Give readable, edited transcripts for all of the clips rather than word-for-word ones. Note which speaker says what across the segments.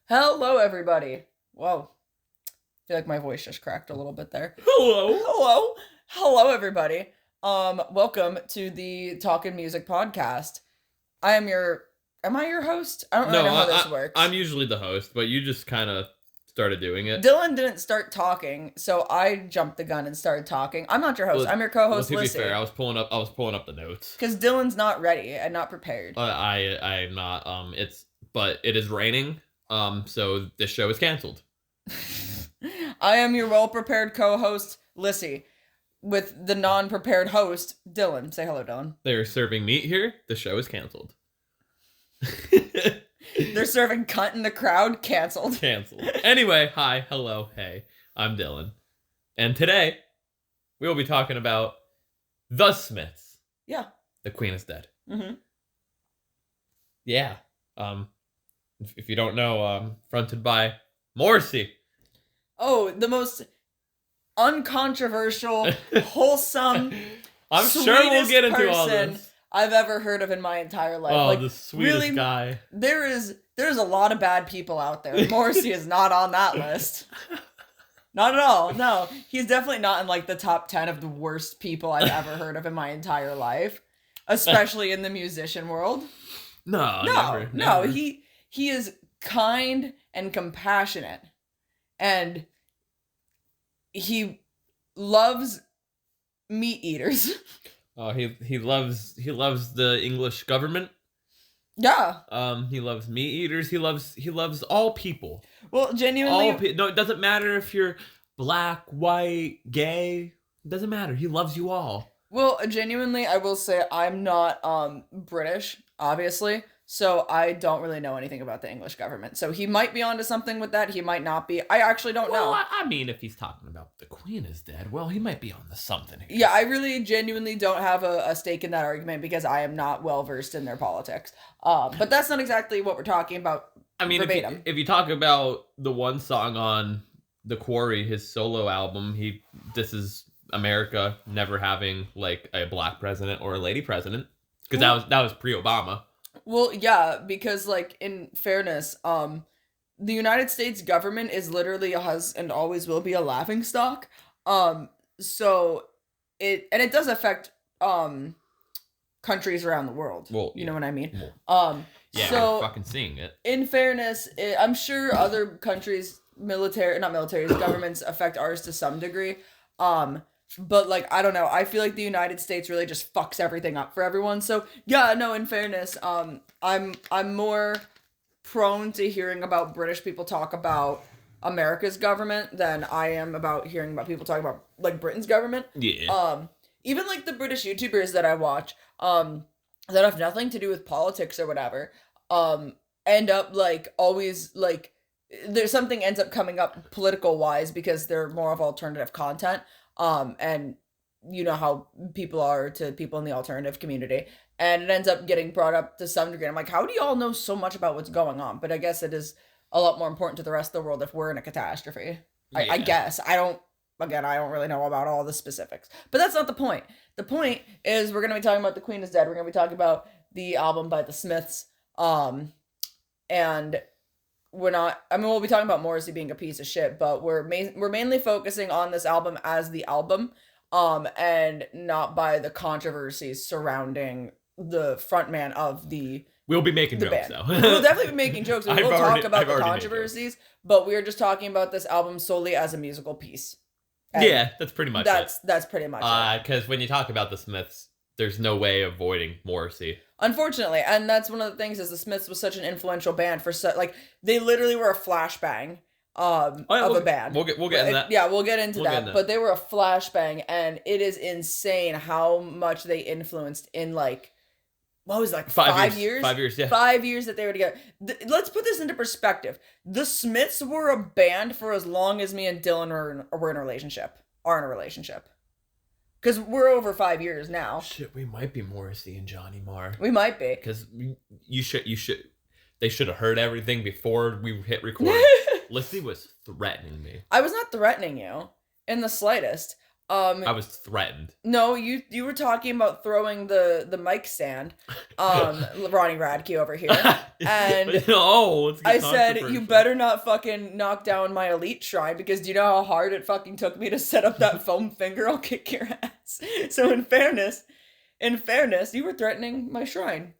Speaker 1: Hello, everybody. Whoa. I feel like my voice just cracked a little bit there.
Speaker 2: Hello.
Speaker 1: Hello, everybody. Welcome to the Talkin Music podcast. Am I your host? I don't really know how this works.
Speaker 2: I'm usually the host, but you just kind of started doing it.
Speaker 1: Dylan didn't start talking, so I jumped the gun and started talking. I'm not your host. I'm your co-host,
Speaker 2: to be
Speaker 1: Lyssie.
Speaker 2: fair, I was pulling up the notes.
Speaker 1: Because Dylan's not ready and not prepared.
Speaker 2: I'm not. But it is raining. So this show is canceled.
Speaker 1: I am your well-prepared co-host, Lyssie, with the non-prepared host, Dylan. Say hello, Dylan.
Speaker 2: They're serving meat here. The show is canceled.
Speaker 1: They're serving cunt in the crowd. Canceled.
Speaker 2: Anyway, hi, hello, hey. I'm Dylan. And today, we will be talking about The Smiths.
Speaker 1: Yeah.
Speaker 2: The Queen is Dead.
Speaker 1: Mm-hmm.
Speaker 2: Yeah. If you don't know, fronted by Morrissey.
Speaker 1: Oh, the most uncontroversial, wholesome,
Speaker 2: I'm sure we'll get into all this.
Speaker 1: I've ever heard of in my entire life.
Speaker 2: Oh, the sweetest really, guy.
Speaker 1: There's a lot of bad people out there. Morrissey is not on that list. Not at all. No, he's definitely not in like the top 10 of the worst people I've ever heard of in my entire life, especially in the musician world.
Speaker 2: No.
Speaker 1: He is kind and compassionate, and he loves meat eaters.
Speaker 2: Oh, he loves the English government.
Speaker 1: Yeah.
Speaker 2: He loves meat eaters. He loves all people.
Speaker 1: Well, genuinely,
Speaker 2: no, it doesn't matter if you're black, white, gay. It doesn't matter. He loves you all.
Speaker 1: Well, genuinely, I will say I'm not British, obviously. So I don't really know anything about the English government. So he might be onto something with that. He might not be. I actually don't know.
Speaker 2: I mean, if he's talking about the Queen is dead, well, he might be on to something here.
Speaker 1: Yeah, I really genuinely don't have a stake in that argument because I am not well versed in their politics. But that's not exactly what we're talking about.
Speaker 2: I mean, if you talk about the one song on The Quarry, his solo album, this is America never having like a black president or a lady president, because that was pre-Obama.
Speaker 1: Well, yeah, because, like, in fairness, the United States government is literally and always will be a laughingstock. So it does affect, countries around the world.
Speaker 2: Well,
Speaker 1: you know what I mean?
Speaker 2: Well, yeah,
Speaker 1: so
Speaker 2: we're fucking seeing it.
Speaker 1: In fairness, I'm sure other countries' governments affect ours to some degree. But, like, I don't know. I feel like the United States really just fucks everything up for everyone. So, yeah, no, in fairness, I'm more prone to hearing about British people talk about America's government than I am about hearing about people talking about, like, Britain's government.
Speaker 2: Yeah.
Speaker 1: Even, like, the British YouTubers that I watch, that have nothing to do with politics or whatever, end up, like, always, like, there's something ends up coming up political-wise because they're more of alternative content. And you know how people are to people in the alternative community, and it ends up getting brought up to some degree. I'm like, how do you all know so much about what's going on? But I guess it is a lot more important to the rest of the world if we're in a catastrophe. Yeah. I guess. I don't really know about all the specifics, but that's not the point. The point is we're going to be talking about The Queen is Dead. We're going to be talking about the album by the Smiths. And we'll be talking about Morrissey being a piece of shit, but we're mainly focusing on this album as the album, and not by the controversies surrounding the frontman of the
Speaker 2: We'll be making jokes,
Speaker 1: band.
Speaker 2: though.
Speaker 1: We'll definitely be making jokes. We'll talk about the controversies, but we're just talking about this album solely as a musical piece. And
Speaker 2: yeah, that's pretty much it.
Speaker 1: That's pretty much it.
Speaker 2: Because when you talk about the Smiths, there's no way avoiding Morrissey.
Speaker 1: Unfortunately, and that's one of the things is the Smiths was such an influential band for they literally were a flashbang of a band.
Speaker 2: We'll get into that.
Speaker 1: Yeah, we'll get into that. But they were a flashbang, and it is insane how much they influenced in like what was it, like 5 years?
Speaker 2: 5 years, yeah.
Speaker 1: 5 years that they were together. Let's put this into perspective. The Smiths were a band for as long as me and Dylan were in a relationship. Are in a relationship. Because we're over 5 years now.
Speaker 2: Shit, we might be Morrissey and Johnny Marr.
Speaker 1: We might be.
Speaker 2: Because they should have heard everything before we hit record. Lissy was threatening me.
Speaker 1: I was not threatening you in the slightest.
Speaker 2: I was threatened.
Speaker 1: No, you were talking about throwing the mic stand, Ronnie Radke over here, and
Speaker 2: let's get
Speaker 1: I said you
Speaker 2: controversial.
Speaker 1: better not fucking knock down my elite shrine, because do you know how hard it fucking took me to set up that foam finger? I'll kick your ass. So in fairness, you were threatening my shrine,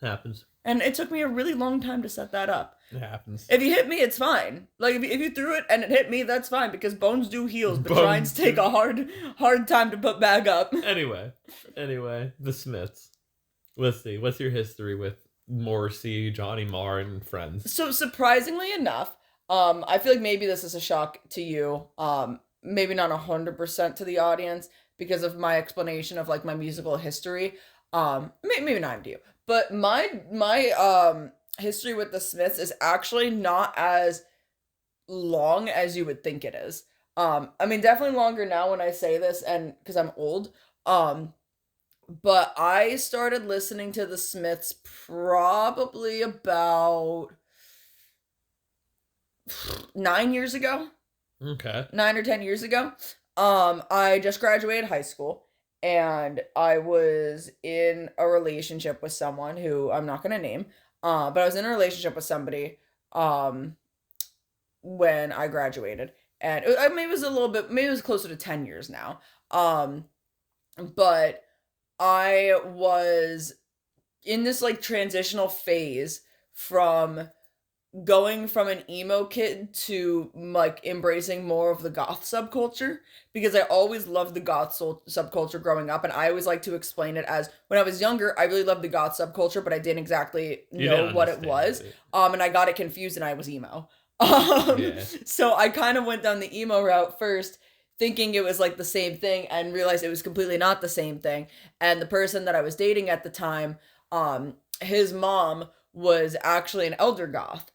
Speaker 2: Happens.
Speaker 1: and it took me a really long time to set that up.
Speaker 2: It happens.
Speaker 1: If you hit me, it's fine. Like, if you threw it and it hit me, that's fine, because bones do heals, but shrines take a hard time to put back up.
Speaker 2: Anyway, the Smiths. Let's see. What's your history with Morrissey, Johnny Marr, and friends?
Speaker 1: So, surprisingly enough, I feel like maybe this is a shock to you, maybe not 100% to the audience, because of my explanation of, like, my musical history. Maybe not to you. But my history with the Smiths is actually not as long as you would think it is. I mean, definitely longer now when I say this, and because I'm old. But I started listening to the Smiths probably about 9 years ago.
Speaker 2: Okay.
Speaker 1: 9 or 10 years ago. I just graduated high school, and I was in a relationship with someone who I'm not gonna name. But I was in a relationship with somebody when I graduated, and maybe it was a little bit, maybe it was closer to 10 years now. But I was in this like transitional phase from going from an emo kid to like embracing more of the goth subculture, because I always loved the goth subculture growing up, and I always like to explain it as, when I was younger I really loved the goth subculture, but I didn't exactly know what it was, and I got it confused and I was emo. So I kind of went down the emo route first, thinking it was like the same thing, and realized it was completely not the same thing. And the person that I was dating at the time, his mom was actually an elder goth.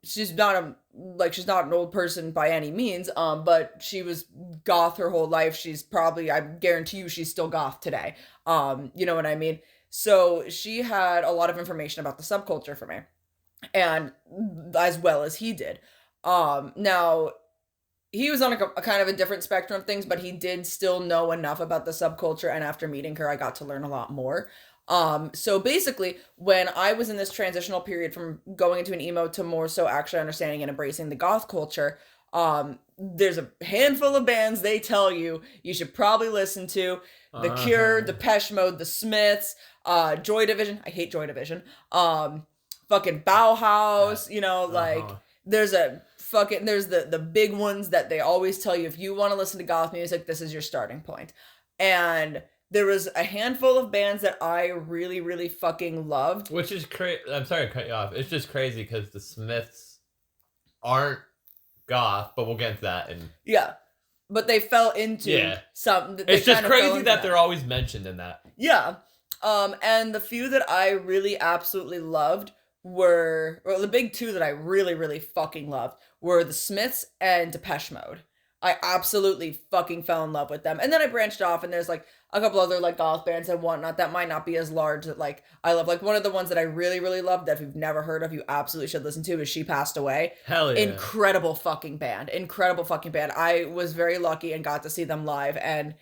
Speaker 1: She's not an old person by any means, but she was goth her whole life. She's probably, I guarantee you, she's still goth today. You know what I mean? So she had a lot of information about the subculture for me, and as well as he did. Now, he was on a kind of a different spectrum of things, but he did still know enough about the subculture, and after meeting her, I got to learn a lot more. So basically, when I was in this transitional period from going into an emo to more so actually understanding and embracing the goth culture, there's a handful of bands they tell you should probably listen to: The Cure, Depeche Mode, The Smiths, Joy Division. I hate Joy Division. Fucking Bauhaus. You know, like there's the big ones that they always tell you, if you want to listen to goth music, this is your starting point. And there was a handful of bands that I really, really fucking loved.
Speaker 2: Which is crazy. I'm sorry to cut you off. It's just crazy because the Smiths aren't goth, but we'll get into that.
Speaker 1: Yeah. But they fell into something.
Speaker 2: It's just crazy that they're always mentioned in that.
Speaker 1: Yeah. And the few that I really absolutely loved were, well, the big two that I really, really fucking loved were the Smiths and Depeche Mode. I absolutely fucking fell in love with them. And then I branched off, and there's like a couple other like goth bands and whatnot that might not be as large that like I love. Like one of the ones that I really, really love that if you've never heard of, you absolutely should listen to is She Passed Away.
Speaker 2: Hell yeah.
Speaker 1: Incredible fucking band. I was very lucky and got to see them live, and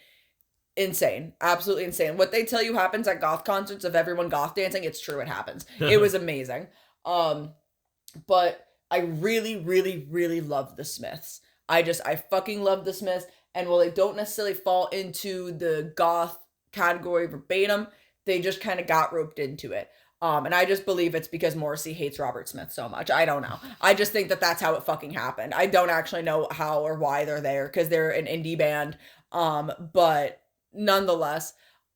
Speaker 1: insane. Absolutely insane. What they tell you happens at goth concerts of everyone goth dancing, it's true, it happens. It was amazing. But I really, really, really love the Smiths. I fucking love the Smiths, and while they don't necessarily fall into the goth category verbatim, they just kind of got roped into it. And I just believe it's because Morrissey hates Robert Smith so much. I don't know. I just think that that's how it fucking happened. I don't actually know how or why they're there, because they're an indie band. But nonetheless,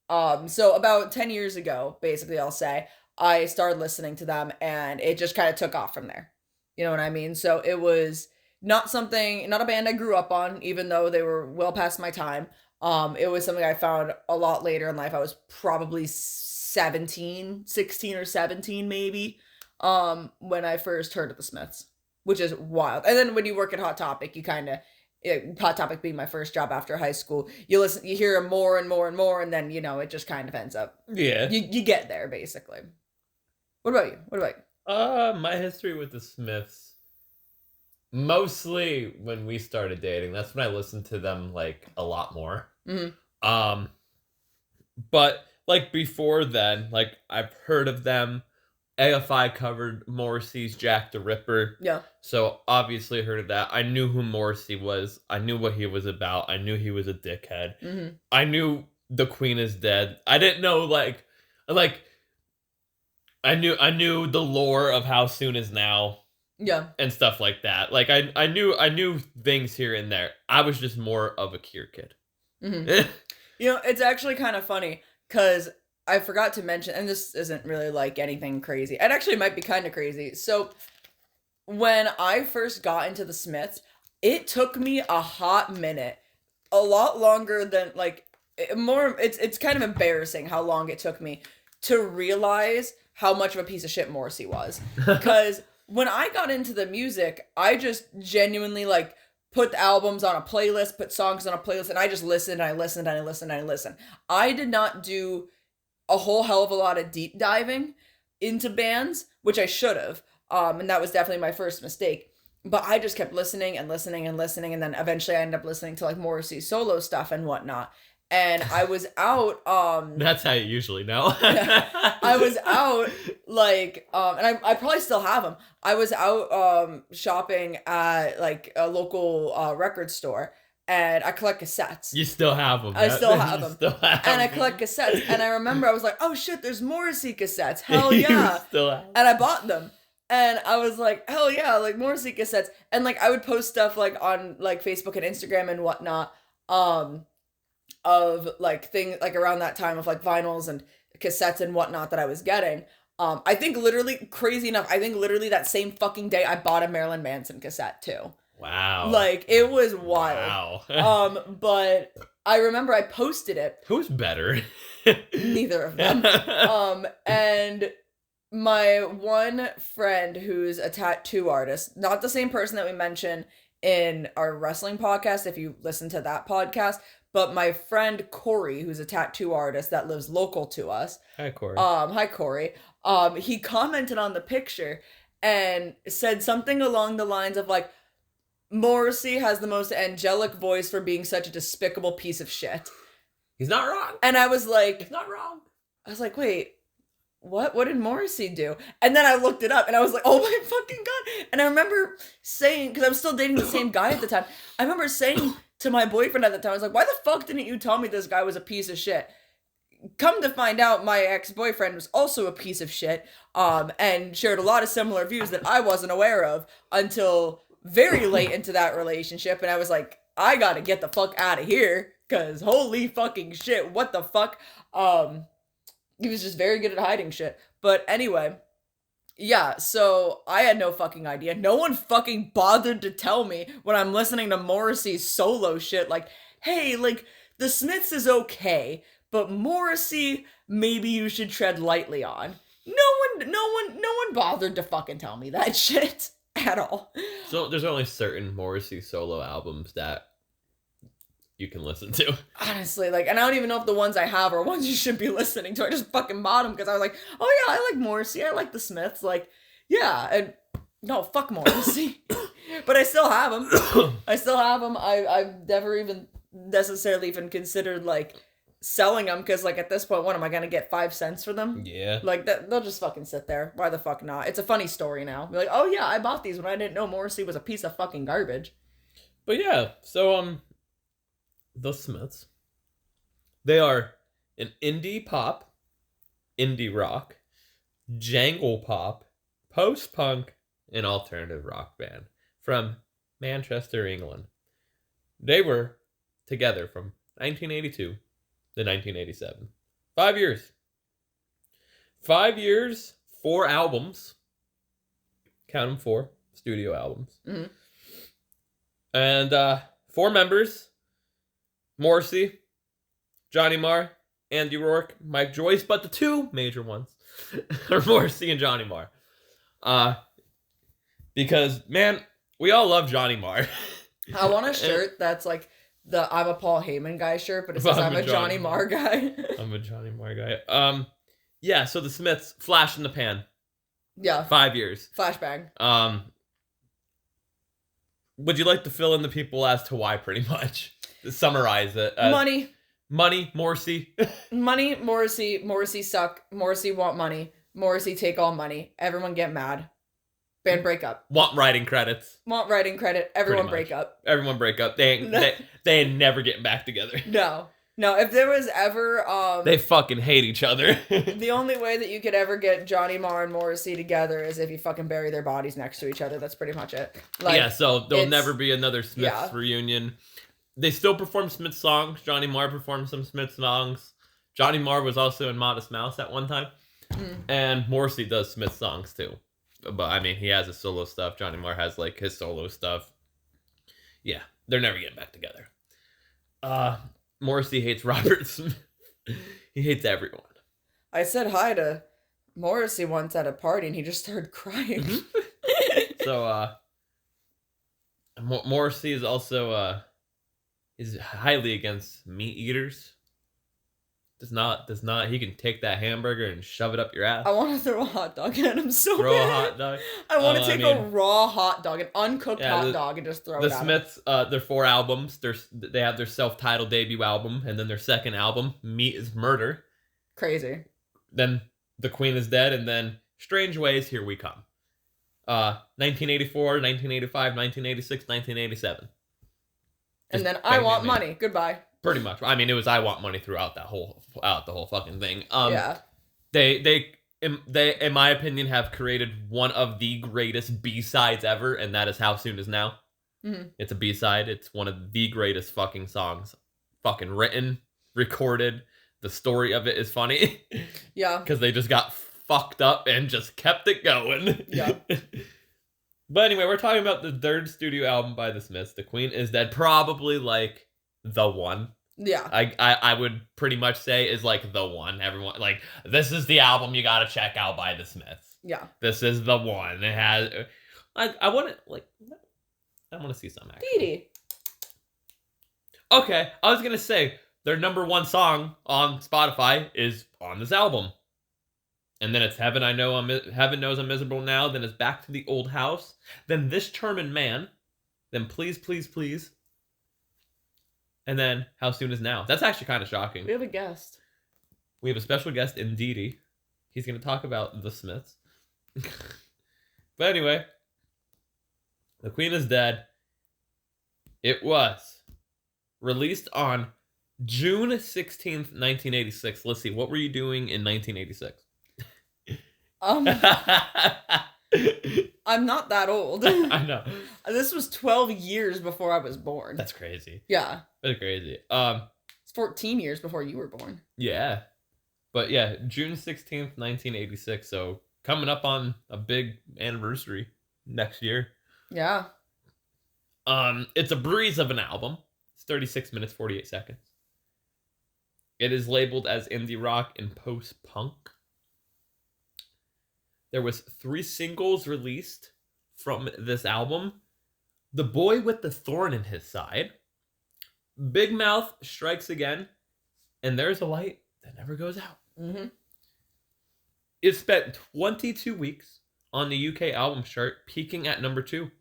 Speaker 1: so about 10 years ago, basically, I'll say, I started listening to them, and it just kind of took off from there. You know what I mean? So it was not a band I grew up on, even though they were well past my time. It was something I found a lot later in life. I was probably 16 or 17 maybe, when I first heard of the Smiths, which is wild. And then when you work at Hot Topic, you kind of, Hot Topic being my first job after high school, you hear more and more and more, and then, you know, it just kind of ends up.
Speaker 2: Yeah.
Speaker 1: You get there, basically. What about you?
Speaker 2: My history with the Smiths Mostly when we started dating. That's when I listened to them like a lot more.
Speaker 1: Mhm.
Speaker 2: But like before then, like I've heard of them. AFI covered Morrissey's Jack the Ripper.
Speaker 1: Yeah.
Speaker 2: So obviously heard of that. I knew who Morrissey was. I knew what he was about. I knew he was a dickhead.
Speaker 1: Mhm.
Speaker 2: I knew the Queen is dead. I didn't know like I knew the lore of How Soon Is Now.
Speaker 1: Yeah.
Speaker 2: And stuff like that. Like I knew things here and there. I was just more of a Cure kid.
Speaker 1: Mhm. You know, it's actually kind of funny because I forgot to mention, and this isn't really like anything crazy. It actually might be kind of crazy. So when I first got into the Smiths, it took me a hot minute, a lot longer than like more. It's kind of embarrassing how long it took me to realize how much of a piece of shit Morrissey was. Because when I got into the music, I just genuinely like put the albums on a playlist, put songs on a playlist, and I just listened, and I listened, and I listened, and I listened. I did not do a whole hell of a lot of deep diving into bands, which I should have. And that was definitely my first mistake. But I just kept listening and listening and listening, and then eventually I ended up listening to like Morrissey's solo stuff and whatnot. And I was out
Speaker 2: That's how you usually know.
Speaker 1: I was out like and I probably still have them. I was out shopping at like a local record store, and I collect cassettes.
Speaker 2: You still have them.
Speaker 1: I still have them. And I
Speaker 2: them.
Speaker 1: collect cassettes, and I remember I was like, "Oh shit, there's Morrissey cassettes. Hell yeah."
Speaker 2: Still have them.
Speaker 1: And I bought them. And I was like, "Hell yeah, like Morrissey cassettes." And like I would post stuff like on like Facebook and Instagram and whatnot of like things like around that time of like vinyls and cassettes and whatnot that I was getting. I think literally, crazy enough, I think literally that same fucking day I bought a Marilyn Manson cassette too.
Speaker 2: Wow.
Speaker 1: Like it was wild.
Speaker 2: Wow.
Speaker 1: But I remember I posted it.
Speaker 2: Who's better?
Speaker 1: Neither of them. And my one friend who's a tattoo artist, not the same person that we mentioned in our wrestling podcast, if you listen to that podcast, but my friend Corey, who's a tattoo artist that lives local to us.
Speaker 2: Hi, Corey.
Speaker 1: Hi, Corey. He commented on the picture and said something along the lines of like, Morrissey has the most angelic voice for being such a despicable piece of shit.
Speaker 2: He's not wrong.
Speaker 1: And I was like,
Speaker 2: he's not wrong.
Speaker 1: I was like, wait, what did Morrissey do? And then I looked it up and I was like, oh my fucking god. And I remember saying, because I was still dating the same guy at the time, I remember saying to my boyfriend at the time, I was like, why the fuck didn't you tell me this guy was a piece of shit? Come to find out, my ex-boyfriend was also a piece of shit, and shared a lot of similar views that I wasn't aware of until very late into that relationship. And I was like, I gotta get the fuck out of here, because holy fucking shit, what the fuck? He was just very good at hiding shit. But anyway, yeah, so I had no fucking idea. No one fucking bothered to tell me when I'm listening to Morrissey's solo shit, like, hey, like, the Smiths is okay, but Morrissey, maybe you should tread lightly on. No one bothered to fucking tell me that shit at all.
Speaker 2: So there's only certain Morrissey solo albums that you can listen to.
Speaker 1: Honestly, like, and I don't even know if the ones I have are ones you should be listening to. I just fucking bought them because I was like, oh yeah, I like Morrissey. I like the Smiths. Like, yeah, and no, fuck Morrissey. But I still have them. I still have them. I've never even necessarily even considered, like, selling them because, like, at this point, what am I going to get 5 cents for them?
Speaker 2: Yeah.
Speaker 1: Like, they'll just fucking sit there. Why the fuck not? It's a funny story now. Be like, oh yeah, I bought these when I didn't know Morrissey was a piece of fucking garbage.
Speaker 2: But yeah, so, the Smiths, they are an indie pop, indie rock, jangle pop, post-punk, and alternative rock band from Manchester, England. They were together from 1982 to 1987. 5 years. 5 years, 4 albums. Count them, 4 studio albums.
Speaker 1: Mm-hmm.
Speaker 2: And 4 members. Morrissey, Johnny Marr, Andy Rourke, Mike Joyce, but the 2 major ones are Morrissey and Johnny Marr. Because, man, we all love Johnny Marr.
Speaker 1: I want a shirt that's like the I'm a Paul Heyman guy shirt, but it says I'm a Johnny Marr guy.
Speaker 2: I'm a Johnny Marr guy. Yeah, so the Smiths, flash in the pan.
Speaker 1: Yeah.
Speaker 2: 5 years.
Speaker 1: Flashbang.
Speaker 2: Would you like to fill in the people as to why, pretty much? Summarize it.
Speaker 1: Money.
Speaker 2: Money, Morrissey.
Speaker 1: Money, Morrissey suck. Morrissey want money. Morrissey take all money. Everyone get mad. Band break up.
Speaker 2: Want writing credits.
Speaker 1: Want writing credit. Everyone break up.
Speaker 2: Everyone break up. They ain't never getting back together.
Speaker 1: No, if there was ever
Speaker 2: they fucking hate each other.
Speaker 1: The only way that you could ever get Johnny Marr and Morrissey together is if you fucking bury their bodies next to each other. That's pretty much it. Like,
Speaker 2: yeah, so there'll never be another Smiths reunion. They still perform Smiths songs. Johnny Marr performed some Smiths songs. Johnny Marr was also in Modest Mouse at one time. And Morrissey does Smiths songs too. But I mean, he has his solo stuff. Johnny Marr has like his solo stuff. Yeah, they're never getting back together. Morrissey hates Robert Smith. He hates everyone.
Speaker 1: I said hi to Morrissey once at a party and he just started crying.
Speaker 2: So, Morrissey is also, is highly against meat eaters. Does not, he can take that hamburger and shove it up your ass.
Speaker 1: I want to throw a hot dog at him so
Speaker 2: Throw
Speaker 1: bad.
Speaker 2: a hot dog?
Speaker 1: I want to take a raw hot dog, an uncooked hot dog, and just throw it at him.
Speaker 2: The Smiths, their 4 albums, they have their self-titled debut album, and then their second album, Meat is Murder.
Speaker 1: Crazy.
Speaker 2: Then The Queen is Dead, and then Strange Ways, Here We Come. 1984, 1985, 1986, 1987.
Speaker 1: And then I Want Money. Goodbye.
Speaker 2: Pretty much. I mean, it was I Want Money throughout the whole fucking thing.
Speaker 1: Yeah.
Speaker 2: They in my opinion have created one of the greatest B-sides ever, and that is How Soon Is Now. It's a B-side. It's one of the greatest fucking songs fucking written, recorded. The story of it is funny.
Speaker 1: Yeah.
Speaker 2: Because they just got fucked up and just kept it going.
Speaker 1: Yeah.
Speaker 2: But anyway, we're talking about the 3rd studio album by the Smiths. The Queen is Dead. Probably like the one.
Speaker 1: Yeah.
Speaker 2: I would pretty much say is like the one. Everyone, like, this is the album you gotta check out by the Smiths.
Speaker 1: Yeah.
Speaker 2: This is the one. It has, I want to see some action.
Speaker 1: Petey.
Speaker 2: Okay, I was gonna say their number 1 song on Spotify is on this album. And then it's Heaven Knows I'm Miserable Now. Then it's Back to the Old House. Then This Charming Man. Then Please, Please, Please. And then How Soon Is Now. That's actually kind of shocking.
Speaker 1: We have a guest.
Speaker 2: We have a special guest in Didi. He's going to talk about the Smiths. But anyway, The Queen is Dead. It was released on June 16th, 1986. Let's see, what were you doing in 1986?
Speaker 1: I'm not that old.
Speaker 2: I know.
Speaker 1: This was 12 years before I was born.
Speaker 2: That's crazy.
Speaker 1: Yeah.
Speaker 2: That's crazy.
Speaker 1: It's 14 years before you were born.
Speaker 2: Yeah. But yeah, June 16th, 1986. So coming up on a big anniversary next year.
Speaker 1: Yeah.
Speaker 2: It's a breeze of an album. It's 36 minutes, 48 seconds. It is labeled as indie rock and post-punk. There was 3 singles released from this album. The Boy with the Thorn in His Side, Big Mouth Strikes Again, and There's a Light That Never Goes Out. It spent 22 weeks on the UK album chart, peaking at number 2.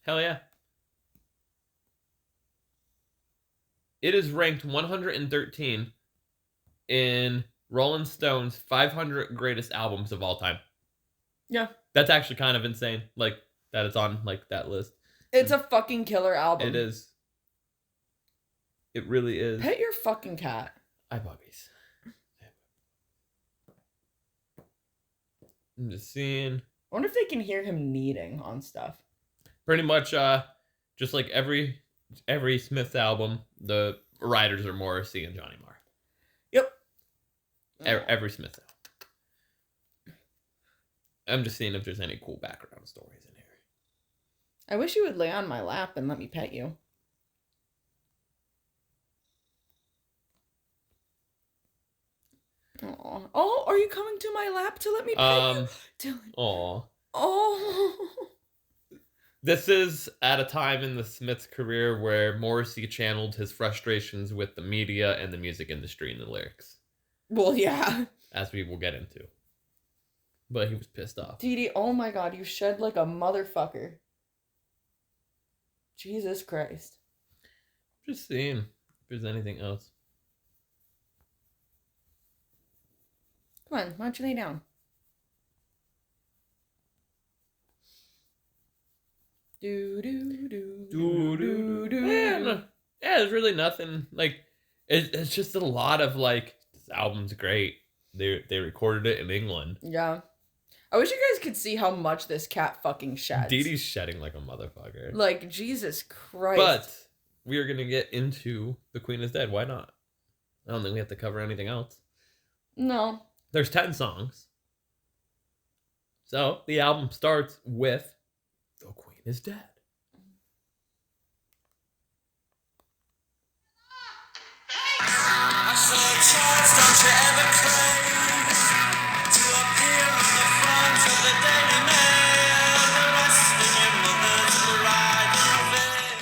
Speaker 2: Hell yeah. It is ranked 113 in Rolling Stone's 500 greatest albums of all time.
Speaker 1: Yeah.
Speaker 2: That's actually kind of insane, like, that it's on, like, that list.
Speaker 1: It's a fucking killer album.
Speaker 2: It is. It really is.
Speaker 1: Pet your fucking cat.
Speaker 2: Hi, puppies. I'm just seeing.
Speaker 1: I wonder if they can hear him kneading on stuff.
Speaker 2: Pretty much, just like every Smiths album, the writers are Morrissey and Johnny Marr.
Speaker 1: Yep.
Speaker 2: Every Smiths album. I'm just seeing if there's any cool background stories in here.
Speaker 1: I wish you would lay on my lap and let me pet you. Aww. Oh, are you coming to my lap to let me pet you? Dylan.
Speaker 2: Aw.
Speaker 1: Oh.
Speaker 2: This is at a time in the Smiths' career where Morrissey channeled his frustrations with the media and the music industry in the lyrics.
Speaker 1: Well, yeah.
Speaker 2: As we will get into. But he was pissed off.
Speaker 1: Dee Dee, oh my god, you shed like a motherfucker. Jesus Christ.
Speaker 2: Just seeing if there's anything else.
Speaker 1: Come on, why don't you lay down? Do do do do do do.
Speaker 2: Yeah, there's really nothing like. It's just a lot of like. This album's great. They recorded it in England.
Speaker 1: Yeah. I wish you guys could see how much this cat fucking sheds.
Speaker 2: Dee Dee's shedding like a motherfucker.
Speaker 1: Like, Jesus Christ.
Speaker 2: But we are gonna get into The Queen is Dead. Why not? I don't think we have to cover anything else.
Speaker 1: No.
Speaker 2: There's 10 songs. So the album starts with The Queen is Dead.
Speaker 3: Don't you ever crave to appear on the front of the Daily Mail, arresting your mother's bride in veil.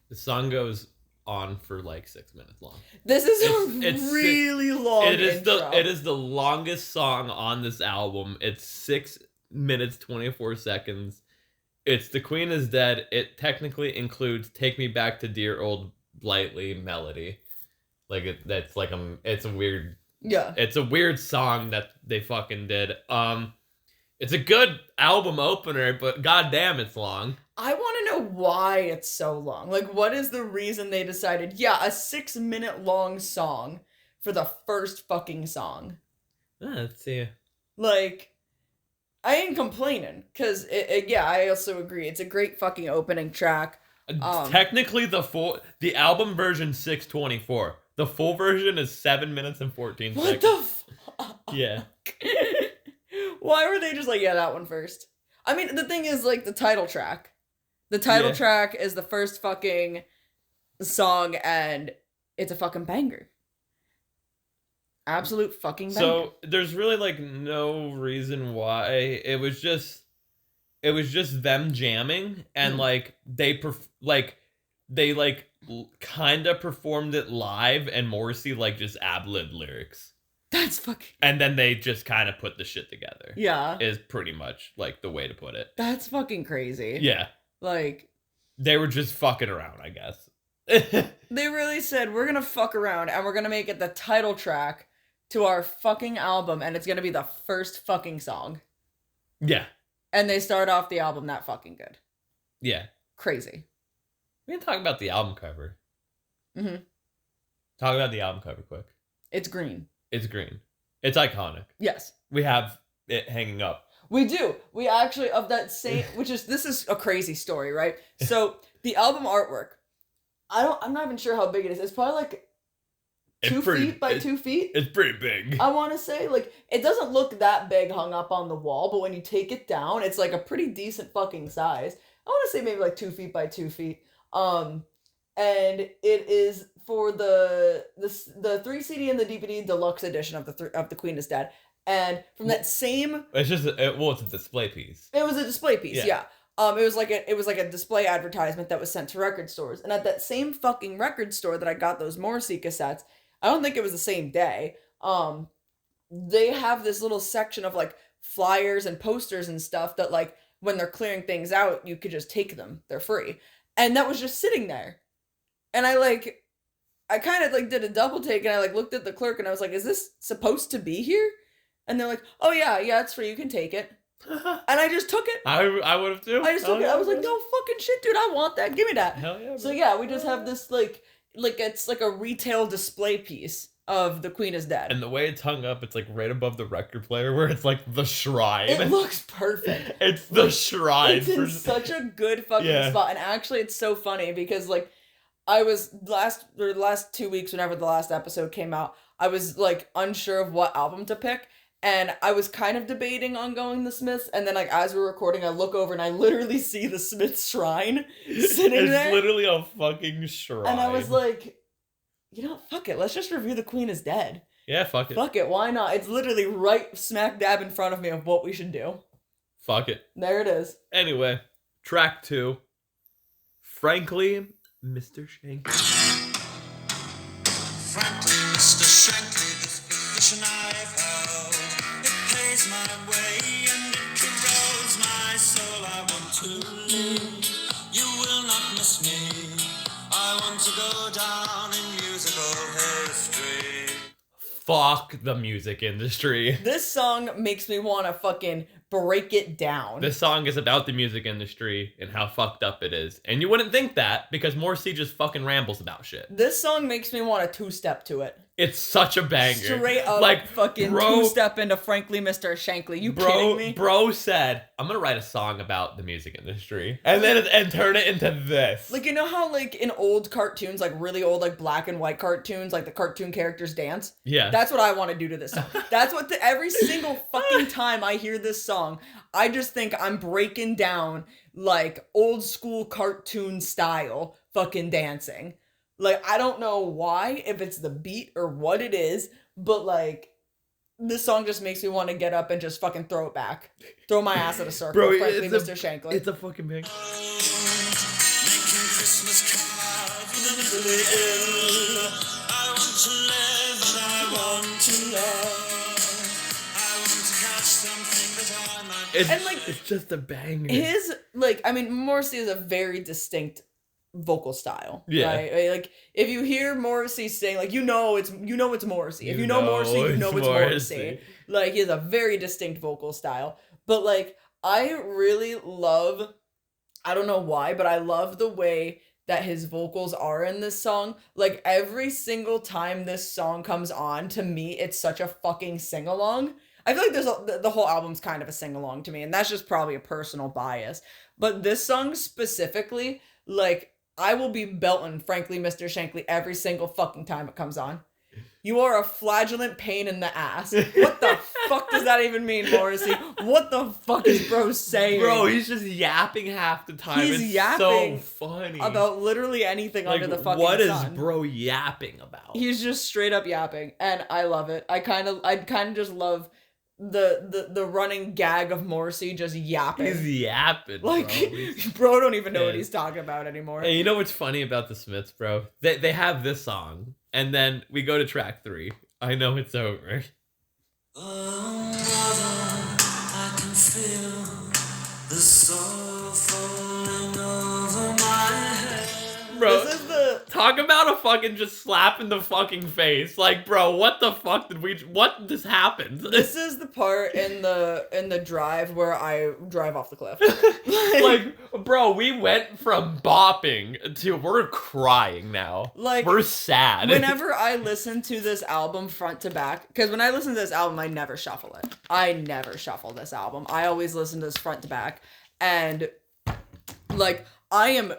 Speaker 2: The song goes on for like 6 minutes long.
Speaker 1: This is
Speaker 2: It's
Speaker 1: a really long intro.
Speaker 2: It is the longest song on this album. It's 6 minutes 24 seconds. It's The Queen is Dead. It technically includes Take Me Back to Dear Old Blightly melody. Like that's like it's a weird It's a weird song that they fucking did. It's a good album opener, but goddamn it's long.
Speaker 1: I want to know why it's so long. Like, what is the reason they decided, yeah, a 6 minute long song for the first fucking song?
Speaker 2: Let's see.
Speaker 1: Like, I ain't complaining, because, yeah, I also agree. It's a great fucking opening track.
Speaker 2: Technically, the album version 6:24. The full version is 7 minutes and 14 seconds.
Speaker 1: What the fuck?
Speaker 2: Yeah.
Speaker 1: Why were they just like, yeah, that one first? I mean, the thing is, like, the title track. The title track is the first fucking song, and it's a fucking banger. Absolute fucking banger.
Speaker 2: So, there's really, like, no reason why. It was just them jamming, and, like, they kind of performed it live, and Morrissey, like, just ad-libbed lyrics.
Speaker 1: That's fucking...
Speaker 2: And then they just kind of put the shit together.
Speaker 1: Yeah.
Speaker 2: Is pretty much, like, the way to put it.
Speaker 1: That's fucking crazy.
Speaker 2: Yeah.
Speaker 1: Like...
Speaker 2: They were just fucking around, I guess.
Speaker 1: They really said, we're gonna fuck around, and we're gonna make it the title track to our fucking album, and it's gonna be the first fucking song.
Speaker 2: Yeah.
Speaker 1: And they start off the album that fucking good.
Speaker 2: Yeah.
Speaker 1: Crazy.
Speaker 2: We can talk about the album cover.
Speaker 1: Mm-hmm.
Speaker 2: Talk about the album cover quick.
Speaker 1: It's green.
Speaker 2: It's green. It's iconic.
Speaker 1: Yes.
Speaker 2: We have it hanging up.
Speaker 1: We do. We actually, of that same, this is a crazy story, right? So, the album artwork, I'm not even sure how big it is. It's probably like 2 feet by 2 feet.
Speaker 2: It's pretty big.
Speaker 1: I want to say, like, it doesn't look that big hung up on the wall, but when you take it down, it's like a pretty decent fucking size. I want to say maybe like 2 feet by 2 feet. And it is for the 3 CD and the DVD deluxe edition of the Queen is Dead. And from that same,
Speaker 2: it's just it's a display piece.
Speaker 1: It was a display piece, yeah. It was like a display advertisement that was sent to record stores. And at that same fucking record store that I got those Morrissey cassettes, I don't think it was the same day. They have this little section of like flyers and posters and stuff that like when they're clearing things out, you could just take them. They're free. And that was just sitting there. And I kind of like did a double take and I like looked at the clerk and I was like, is this supposed to be here? And they're like, oh yeah, it's free. You can take it. And I just took it.
Speaker 2: I would have too.
Speaker 1: I just took it. I was like, no fucking shit, dude. I want that. Give me that.
Speaker 2: Hell yeah.
Speaker 1: So yeah, we just have this like it's like a retail display piece of The Queen is Dead.
Speaker 2: And the way it's hung up, it's like right above the record player where it's like the shrine.
Speaker 1: It looks perfect.
Speaker 2: It's the shrine.
Speaker 1: It's in such a good fucking spot. And actually it's so funny because like I was last 2 weeks whenever the last episode came out, I was like unsure of what album to pick. And I was kind of debating on going the Smiths, and then like as we're recording, I look over and I literally see the Smiths shrine sitting there.
Speaker 2: It's literally a fucking shrine.
Speaker 1: And I was like, you know, fuck it, let's just review The Queen is Dead.
Speaker 2: Yeah, fuck it.
Speaker 1: Fuck it, why not? It's literally right smack dab in front of me of what we should do.
Speaker 2: Fuck it.
Speaker 1: There it is.
Speaker 2: Anyway, track 2. Frankly, Mr. Shankly.
Speaker 3: Frankly, Mr. Shankly, this position I've held. My way and it corrodes my soul. I want to live. You will miss me. I want to go down in musical history.
Speaker 2: Fuck the music industry.
Speaker 1: This song makes me want to fucking break it down.
Speaker 2: This song is about the music industry and how fucked up it is. And you wouldn't think that because Morrissey just fucking rambles about shit.
Speaker 1: This song makes me want to two-step to it.
Speaker 2: It's such a banger.
Speaker 1: Straight up,
Speaker 2: like,
Speaker 1: fucking
Speaker 2: bro,
Speaker 1: two-step into Frankly Mr. Shankly. You kidding me?
Speaker 2: Bro said, I'm gonna write a song about the music industry. And turn it into this.
Speaker 1: Like, you know how, like, in old cartoons, like, really old, like, black and white cartoons, like, the cartoon characters dance?
Speaker 2: Yeah.
Speaker 1: That's what I want to do to this song. That's what every single fucking time I hear this song, I just think I'm breaking down, like, old school cartoon style fucking dancing. Like, I don't know why, if it's the beat or what it is, but, like, this song just makes me want to get up and just fucking throw it back. Throw my ass at a circle,
Speaker 2: Bro,
Speaker 1: frankly,
Speaker 2: it's
Speaker 1: Mr. Shankly.
Speaker 2: It's a fucking banger.
Speaker 3: Making Christmas cards with anybody ill. I want to live and I want to love. I want to catch something that I might.
Speaker 2: It's,
Speaker 1: And, like,
Speaker 2: it's just a banger.
Speaker 1: His, like, I mean, Morrissey is a very distinct vocal style.
Speaker 2: Yeah.
Speaker 1: Right? Like, if you hear Morrissey sing, like, you know it's Morrissey. If you know Morrissey, you know it's Morrissey. Like, he has a very distinct vocal style. But, like, I really love, I don't know why, but I love the way that his vocals are in this song. Like, every single time this song comes on, to me, it's such a fucking sing-along. I feel like the whole album's kind of a sing-along to me, and that's just probably a personal bias. But this song specifically, like, I will be belting Frankly Mr. Shankly every single fucking time it comes on. You are a flagellant pain in the ass. What the fuck does that even mean, Morrissey? What the fuck is bro saying?
Speaker 2: Bro, he's just yapping half the time.
Speaker 1: He's
Speaker 2: it's
Speaker 1: yapping
Speaker 2: so funny.
Speaker 1: about literally anything
Speaker 2: like,
Speaker 1: under the fucking
Speaker 2: what
Speaker 1: sun.
Speaker 2: is bro yapping about?
Speaker 1: He's just straight up yapping, and I love it. I kind of just love the running gag of Morrissey just yapping.
Speaker 2: He's yapping,
Speaker 1: Like,
Speaker 2: bro.
Speaker 1: bro don't even know what
Speaker 2: Yeah.
Speaker 1: he's talking about anymore.
Speaker 2: Hey, you know what's funny about the Smiths, bro? They have this song, and then we go to track 3. I know it's over.
Speaker 3: Oh, mother, I can feel the soul falling over my head.
Speaker 2: Bro,
Speaker 1: This is the
Speaker 2: talk about a fucking just slap in the fucking face. Like, bro, what the fuck what just happened?
Speaker 1: this is the part in the drive where I drive off the cliff.
Speaker 2: like, bro, we went from bopping to we're crying now.
Speaker 1: Like,
Speaker 2: we're sad.
Speaker 1: Whenever I listen to this album front to back, because when I listen to this album, I never shuffle it. I never shuffle this album. I always listen to this front to back. And, like, I am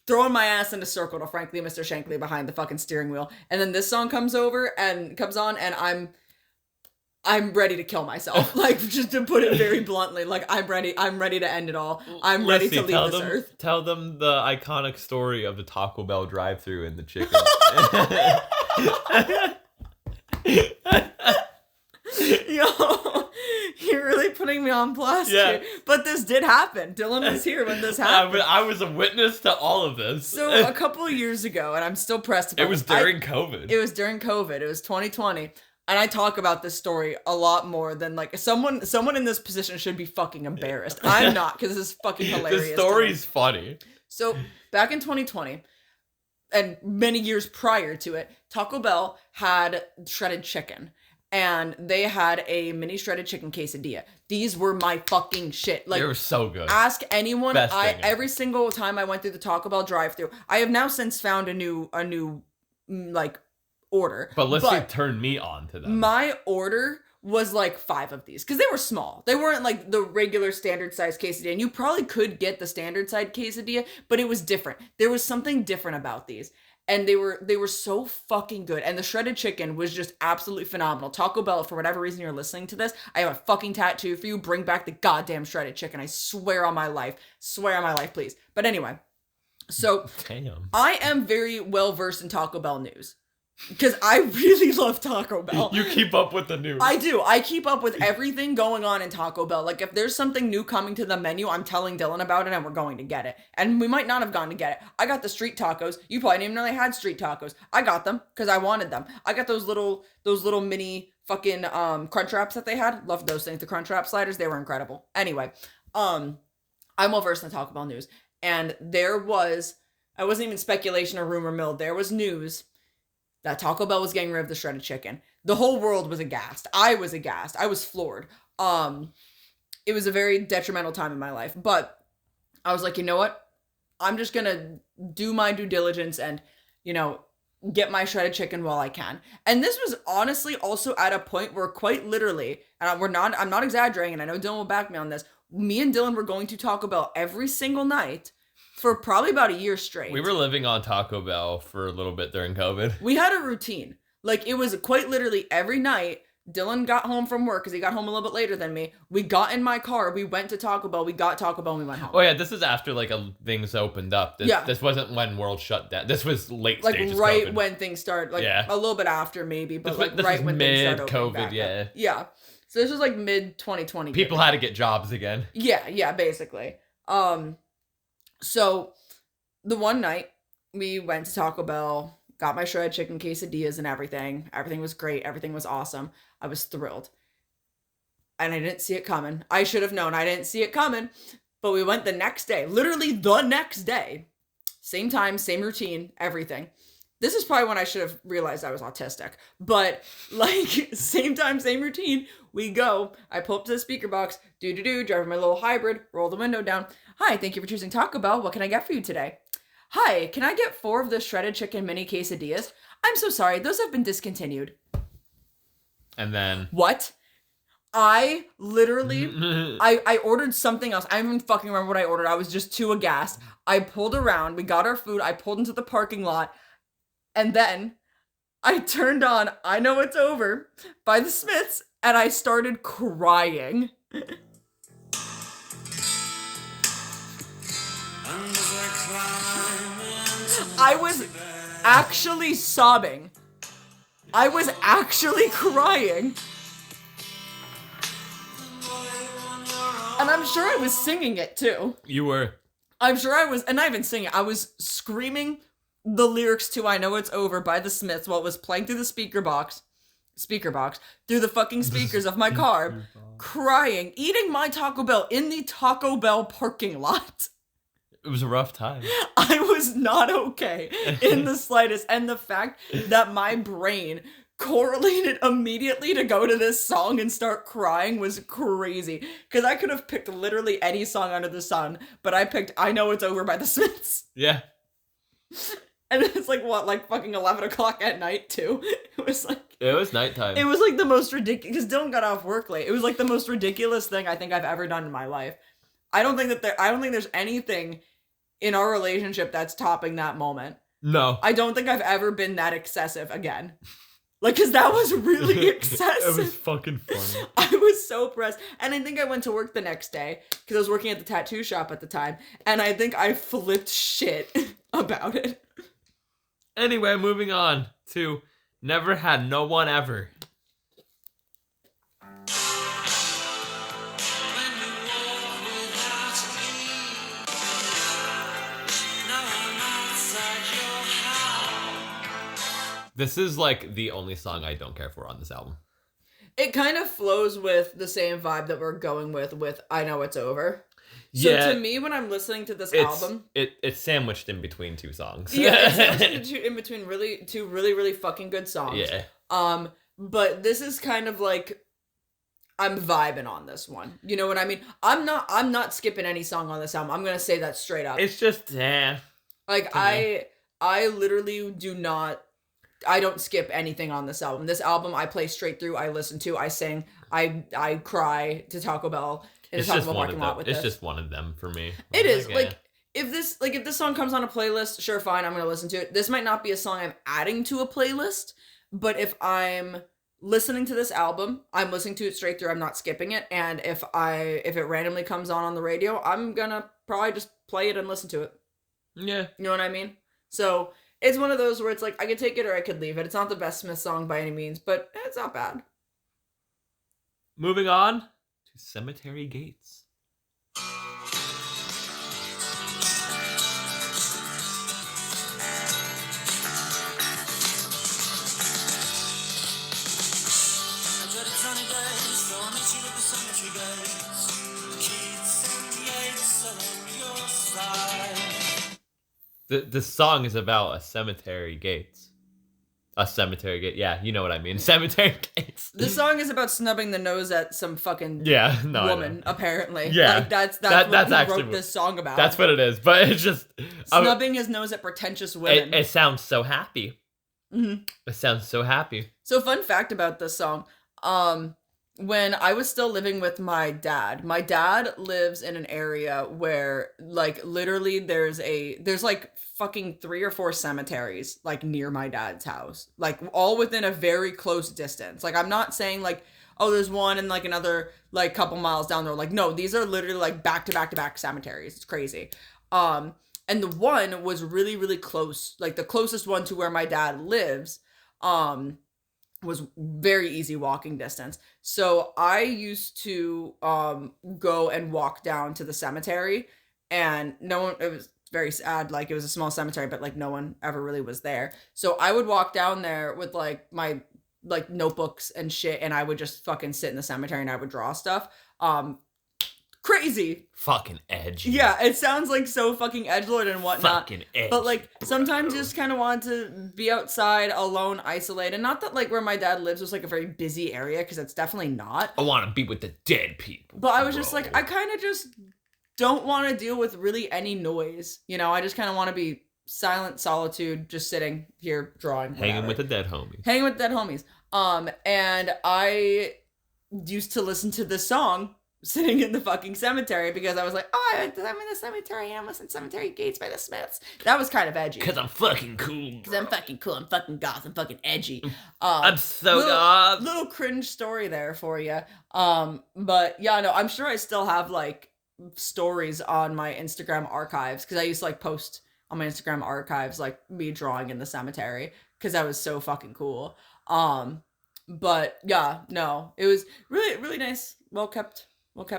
Speaker 1: throwing my ass in a circle to Frankly Mr. Shankly behind the fucking steering wheel. And then this song comes on, and I'm ready to kill myself. Like, just to put it very bluntly, like, I'm ready to end it all. I'm ready to leave this earth.
Speaker 2: Tell them the iconic story of the Taco Bell drive-thru and the chicken.
Speaker 1: Yo, you're really putting me on blast here. But this did happen. Dylan was here when this happened.
Speaker 2: I was a witness to all of this.
Speaker 1: So a couple of years ago, and I'm still pressed about
Speaker 2: it was during COVID.
Speaker 1: It was during COVID. It was 2020. And I talk about this story a lot more than, like, someone in this position should be fucking embarrassed. I'm not, because this is fucking hilarious.
Speaker 2: The story's funny.
Speaker 1: So back in 2020, and many years prior to it, Taco Bell had shredded chicken. And they had a mini shredded chicken quesadilla. These were my fucking shit. Like,
Speaker 2: they were so good.
Speaker 1: Ask anyone.
Speaker 2: Best thing ever.
Speaker 1: Every single time I went through the Taco Bell drive-thru, I have now since found a new like order.
Speaker 2: But listen, turn me on to them.
Speaker 1: My order was like 5 of these because they were small. They weren't like the regular standard size quesadilla, and you probably could get the standard size quesadilla, but it was different. There was something different about these. And they were so fucking good. And the shredded chicken was just absolutely phenomenal. Taco Bell, for whatever reason you're listening to this, I have a fucking tattoo for you. Bring back the goddamn shredded chicken. I swear on my life. Swear on my life, please. But anyway, so
Speaker 2: damn.
Speaker 1: I am very well versed in Taco Bell news. Because I really love Taco Bell.
Speaker 2: You keep up with the news.
Speaker 1: I do. I keep up with everything going on in Taco Bell. Like, if there's something new coming to the menu, I'm telling Dylan about it and we're going to get it. And we might not have gone to get it. I got the street tacos. You probably didn't even know they had street tacos. I got them because I wanted them. I got those little mini fucking crunch wraps that they had. Loved those things. The crunch wrap sliders, they were incredible. Anyway, I'm well versed in Taco Bell news. And there was it wasn't even speculation or rumor mill. There was news that Taco Bell was getting rid of the shredded chicken. The whole world was aghast. I was aghast. I was floored. It was a very detrimental time in my life, but I was like, you know what? I'm just gonna do my due diligence and, you know, get my shredded chicken while I can. And this was honestly also at a point where quite literally, and I'm not exaggerating, and I know Dylan will back me on this, me and Dylan were going to Taco Bell every single night for probably about a year straight.
Speaker 2: We were living on Taco Bell for a little bit during COVID.
Speaker 1: We had a routine. Like, it was quite literally every night. Dylan got home from work because he got home a little bit later than me. We got in my car. We went to Taco Bell. We got Taco Bell and we went home.
Speaker 2: Oh, yeah. This is after, like, things opened up. This wasn't when world shut down. This was late stages
Speaker 1: right
Speaker 2: COVID.
Speaker 1: when things started. Like, a little bit after, maybe. But, this right when things started opening back
Speaker 2: mid-COVID,
Speaker 1: up. Yeah. So this was, like, mid-2020.
Speaker 2: People had to get jobs again.
Speaker 1: Yeah, basically. So, the one night, we went to Taco Bell, got my shredded chicken quesadillas and everything. Everything was great. Everything was awesome. I was thrilled. And I didn't see it coming. I should have known. I didn't see it coming. But we went the next day. Literally the next day. Same time, same routine, everything. This is probably when I should have realized I was autistic. But, like, same time, same routine. We go. I pull up to the speaker box. Drive my little hybrid. Roll the window down. Hi, thank you for choosing Taco Bell. What can I get for you today? Hi, can I get 4 of the shredded chicken mini quesadillas? I'm so sorry. Those have been discontinued.
Speaker 2: And then...
Speaker 1: What? I literally, I ordered something else. I don't even fucking remember what I ordered. I was just too aghast. I pulled around. We got our food. I pulled into the parking lot. And then I turned on I Know It's Over by the Smiths. And I started crying. I was actually sobbing. I was actually crying. And I'm sure I was singing it too.
Speaker 2: You were.
Speaker 1: I'm sure I was, and not even singing, I was screaming the lyrics to I Know It's Over by the Smiths while it was playing through the speaker box, through the fucking speakers of my car, crying, eating my Taco Bell in the Taco Bell parking lot.
Speaker 2: It was a rough time.
Speaker 1: I was not okay in the slightest. And the fact that my brain correlated immediately to go to this song and start crying was crazy. Because I could have picked literally any song under the sun, but I picked I Know It's Over by the Smiths.
Speaker 2: Yeah.
Speaker 1: And it's like, what, like fucking 11 o'clock at night, too? It was like...
Speaker 2: It was nighttime.
Speaker 1: It was like the most ridiculous... Because Dylan got off work late. It was like the most ridiculous thing I think I've ever done in my life. I don't think there's anything in our relationship that's topping that moment.
Speaker 2: No.
Speaker 1: I don't think I've ever been that excessive again. Like, because that was really excessive.
Speaker 2: It was fucking funny.
Speaker 1: I was so pressed. And I think I went to work the next day, because I was working at the tattoo shop at the time, and I think I flipped shit about it.
Speaker 2: Anyway, moving on to Never Had No One Ever. This is like the only song I don't care for on this album.
Speaker 1: It kind of flows with the same vibe that we're going with I Know It's Over. So
Speaker 2: yeah,
Speaker 1: to me, when I'm listening to this album...
Speaker 2: It's sandwiched in between two songs.
Speaker 1: Yeah, it's sandwiched in between two really fucking good songs.
Speaker 2: Yeah.
Speaker 1: But this is kind of like... I'm vibing on this one. You know what I mean? I'm not skipping any song on this album. I'm gonna say that straight up.
Speaker 2: It's just,
Speaker 1: Like, I literally do not... I don't skip anything on this album. This album I play straight through. I listen to. I sing. I cry to Taco Bell in a Taco Bell parking lot with this.
Speaker 2: It's just one of them for me.
Speaker 1: It is like if this song comes on a playlist, sure, fine, I'm gonna listen to it. This might not be a song I'm adding to a playlist, but if I'm listening to this album, I'm listening to it straight through. I'm not skipping it. And if it randomly comes on the radio, I'm gonna probably just play it and listen to it.
Speaker 2: Yeah,
Speaker 1: you know what I mean. So. It's one of those where it's like, I could take it or I could leave it. It's not the best Smith song by any means, but it's not bad.
Speaker 2: Moving on to Cemetery Gates. The song is about a cemetery gates. A cemetery gate. Yeah, you know what I mean. Cemetery gates.
Speaker 1: The song is about snubbing the nose at some fucking
Speaker 2: Yeah, no,
Speaker 1: woman, apparently.
Speaker 2: Yeah.
Speaker 1: Like, that's
Speaker 2: That's
Speaker 1: what he
Speaker 2: actually
Speaker 1: wrote this song about.
Speaker 2: That's what it is. But it's just
Speaker 1: Snubbing his nose at pretentious women.
Speaker 2: it sounds so happy.
Speaker 1: Mm-hmm.
Speaker 2: It sounds so happy.
Speaker 1: So, fun fact about this song. When I was still living with my dad lives in an area where, like, literally there's like fucking 3 or 4 cemeteries, like, near my dad's house. Like, all within a very close distance. Like, I'm not saying, like, oh, there's one and, like, another, like, couple miles down there. Like, no, these are literally, like, back to back to back cemeteries. It's crazy. And the one was really, really close. Like, the closest one to where my dad lives, was very easy walking distance. So I used to go and walk down to the cemetery, and no one, it was very sad, like it was a small cemetery, but like no one ever really was there. So I would walk down there with like my like notebooks and shit, and I would just fucking sit in the cemetery and I would draw stuff. Crazy.
Speaker 2: Fucking edgy.
Speaker 1: Yeah, it sounds like so fucking edgelord and whatnot.
Speaker 2: Fucking edgy.
Speaker 1: But like sometimes you just kind of want to be outside, alone, isolated. Not that like where my dad lives was like a very busy area, because it's definitely not.
Speaker 2: I want to be with the dead people.
Speaker 1: But I was just like, I kind of just don't want to deal with really any noise. You know, I just kind of want to be silent solitude, just sitting here drawing.
Speaker 2: Hanging with the dead homies.
Speaker 1: Hanging with dead homies. And I used to listen to this song sitting in the fucking cemetery, because I was like, oh, I'm in the cemetery and I'm listening to Cemetery Gates by the Smiths. That was kind of edgy.
Speaker 2: Because I'm fucking cool.
Speaker 1: Because I'm fucking cool. I'm fucking goth. I'm fucking edgy.
Speaker 2: I'm so goth.
Speaker 1: Little cringe story there for you. But yeah, no, I'm sure I still have like stories on my Instagram archives, because I used to like post on my Instagram archives like me drawing in the cemetery, because that was so fucking cool. But yeah, no, it was really, really nice. Well kept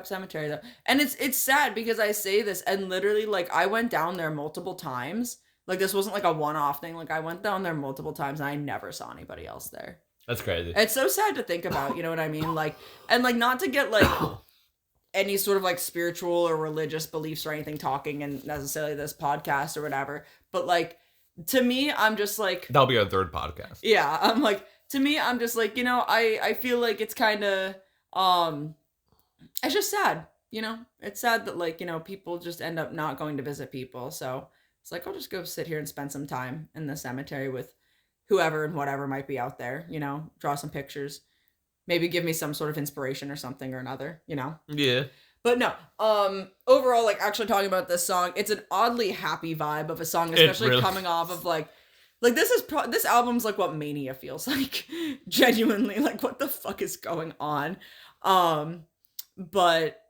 Speaker 1: cemetery though. And it's sad, because I say this and literally like I went down there multiple times. Like this wasn't like a one-off thing. Like I went down there multiple times and I never saw anybody else there.
Speaker 2: That's crazy.
Speaker 1: It's so sad to think about, you know what I mean? Like, and like not to get like any sort of like spiritual or religious beliefs or anything talking in necessarily this podcast or whatever, but like to me I'm just like,
Speaker 2: that'll be our third podcast.
Speaker 1: Yeah, I'm like, to me I'm just like, you know, I feel like it's kind of it's just sad, you know? It's sad that, like, you know, people just end up not going to visit people. So it's like, I'll just go sit here and spend some time in the cemetery with whoever and whatever might be out there, you know? Draw some pictures. Maybe give me some sort of inspiration or something or another, you know?
Speaker 2: Yeah.
Speaker 1: But no, overall, like, actually talking about this song, it's an oddly happy vibe of a song, especially really coming off of, like this album's like what Mania feels like. Genuinely, like, what the fuck is going on? But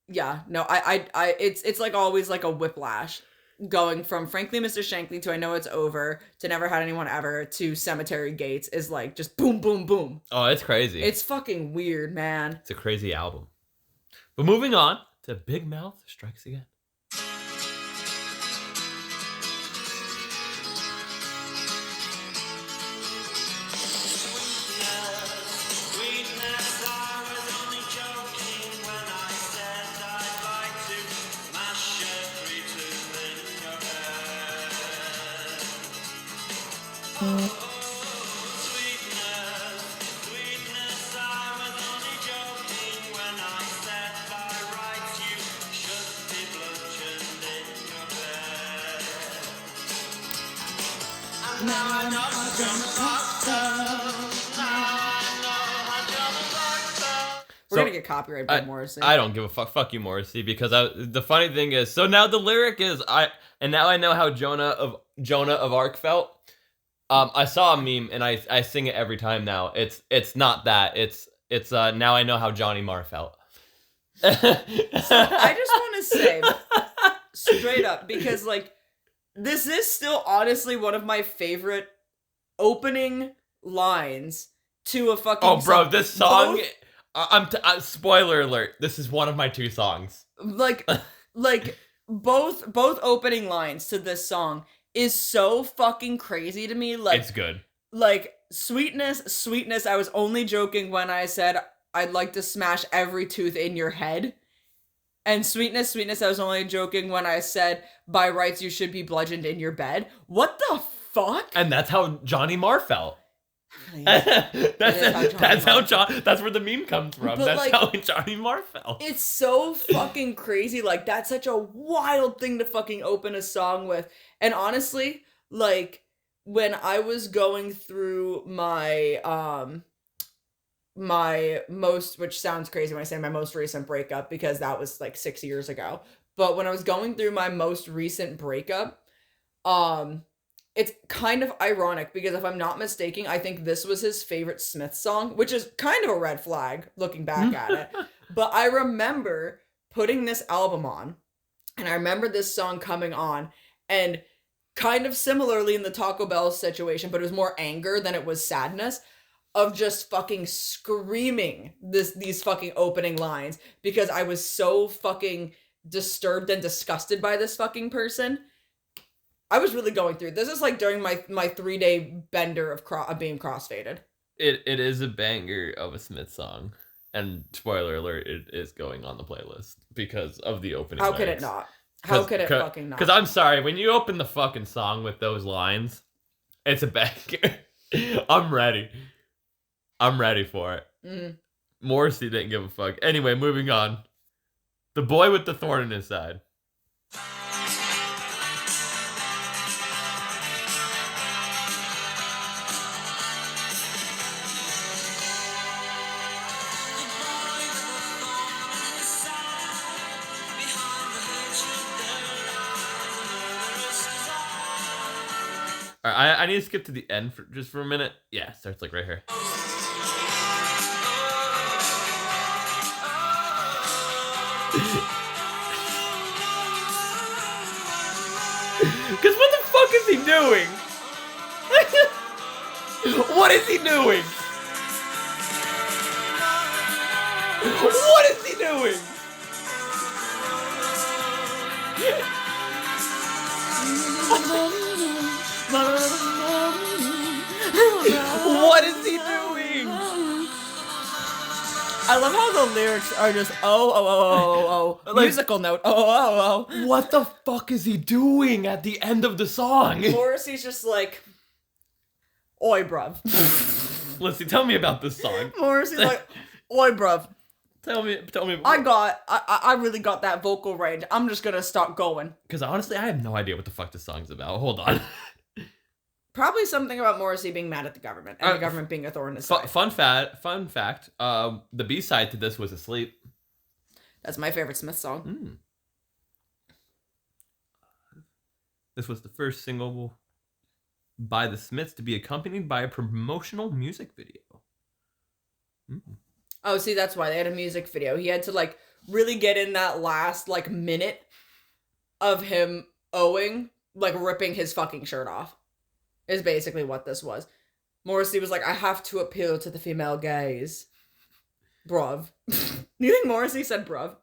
Speaker 1: yeah, no, it's like always like a whiplash going from Frankly Mr. Shankly to I Know It's Over to Never Had Anyone Ever to Cemetery Gates is like just boom, boom, boom.
Speaker 2: Oh, it's crazy.
Speaker 1: It's fucking weird, man.
Speaker 2: It's a crazy album. But moving on to Big Mouth Strikes Again.
Speaker 1: We're gonna get copyrighted by Morrissey.
Speaker 2: I don't give a fuck. Fuck you, Morrissey. Because the funny thing is, so now the lyric is now I know how Jonah of Arc felt. I saw a meme and I sing it every time now. It's not that. It's now I know how Johnny Marr felt.
Speaker 1: So I just want to say straight up, because like this is still honestly one of my favorite opening lines to a fucking
Speaker 2: Oh, bro,
Speaker 1: song.
Speaker 2: this song. Spoiler alert. This is one of my 2 songs.
Speaker 1: Like both opening lines to this song is so fucking crazy to me. Like,
Speaker 2: it's good.
Speaker 1: Like, sweetness, I was only joking when I said I'd like to smash every tooth in your head. And Sweetness, Sweetness, I was only joking when I said, by rights, you should be bludgeoned in your bed. What the fuck?
Speaker 2: And that's how Johnny Marr felt.
Speaker 1: Really?
Speaker 2: That's how John. That's where the meme comes from.
Speaker 1: But,
Speaker 2: That's
Speaker 1: like,
Speaker 2: how Johnny Marr felt.
Speaker 1: It's so fucking crazy. Like, that's such a wild thing to fucking open a song with. And honestly, like, when I was going through my which sounds crazy when I say my most recent breakup, because that was like 6 years ago. But when I was going through my most recent breakup, it's kind of ironic because if I'm not mistaken, I think this was his favorite Smith song, which is kind of a red flag looking back at it. But I remember putting this album on, and I remember this song coming on, and kind of similarly in the Taco Bell situation, but it was more anger than it was sadness, of just fucking screaming these fucking opening lines because I was so fucking disturbed and disgusted by this fucking person. I was really going through this. Is like during my 3-day bender of being crossfaded.
Speaker 2: It is a banger of a Smith song, and spoiler alert, it is going on the playlist because of the opening.
Speaker 1: How could it not? How could it fucking not?
Speaker 2: Because I'm sorry, when you open the fucking song with those lines, it's a banger. I'm ready. I'm ready for it.
Speaker 1: Mm-hmm.
Speaker 2: Morrissey didn't give a fuck. Anyway, moving on. The Boy with the Thorn in His Side. All right, I need to skip to the end just for a minute. Yeah, it starts like right here. Because what the fuck is he doing? What is he doing? What is he doing? What is he doing?
Speaker 1: I love how the lyrics are just like, musical note.
Speaker 2: What the fuck is he doing at the end of the song?
Speaker 1: Morrissey's just like, oi, bruv.
Speaker 2: Listen, tell me about this song.
Speaker 1: Morrissey's like, oi, bruv.
Speaker 2: Tell me.
Speaker 1: I really got that vocal range. I'm just gonna start going.
Speaker 2: Because honestly, I have no idea what the fuck this song's about. Hold on.
Speaker 1: Probably something about Morrissey being mad at the government and the government being a thorn in his side.
Speaker 2: Fun fact. The B-side to this was Asleep.
Speaker 1: That's my favorite Smith song.
Speaker 2: This was the first single by the Smiths to be accompanied by a promotional music video.
Speaker 1: Oh, see, that's why they had a music video. He had to, like, really get in that last, like, minute of him owing, like, ripping his fucking shirt off. Is basically what this was. Morrissey was like, I have to appeal to the female gaze. Bruv. Do you think Morrissey said bruv?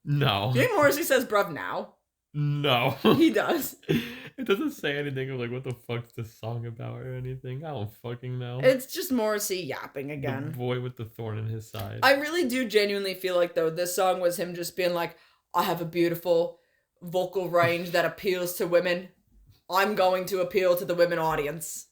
Speaker 2: No.
Speaker 1: Do you think Morrissey says bruv now?
Speaker 2: No.
Speaker 1: He does.
Speaker 2: It doesn't say anything of like what the fuck's this song about or anything. I don't fucking know.
Speaker 1: It's just Morrissey yapping again.
Speaker 2: The boy with the thorn in his side.
Speaker 1: I really do genuinely feel like, though, this song was him just being like, I have a beautiful vocal range that appeals to women. I'm going to appeal to the women audience.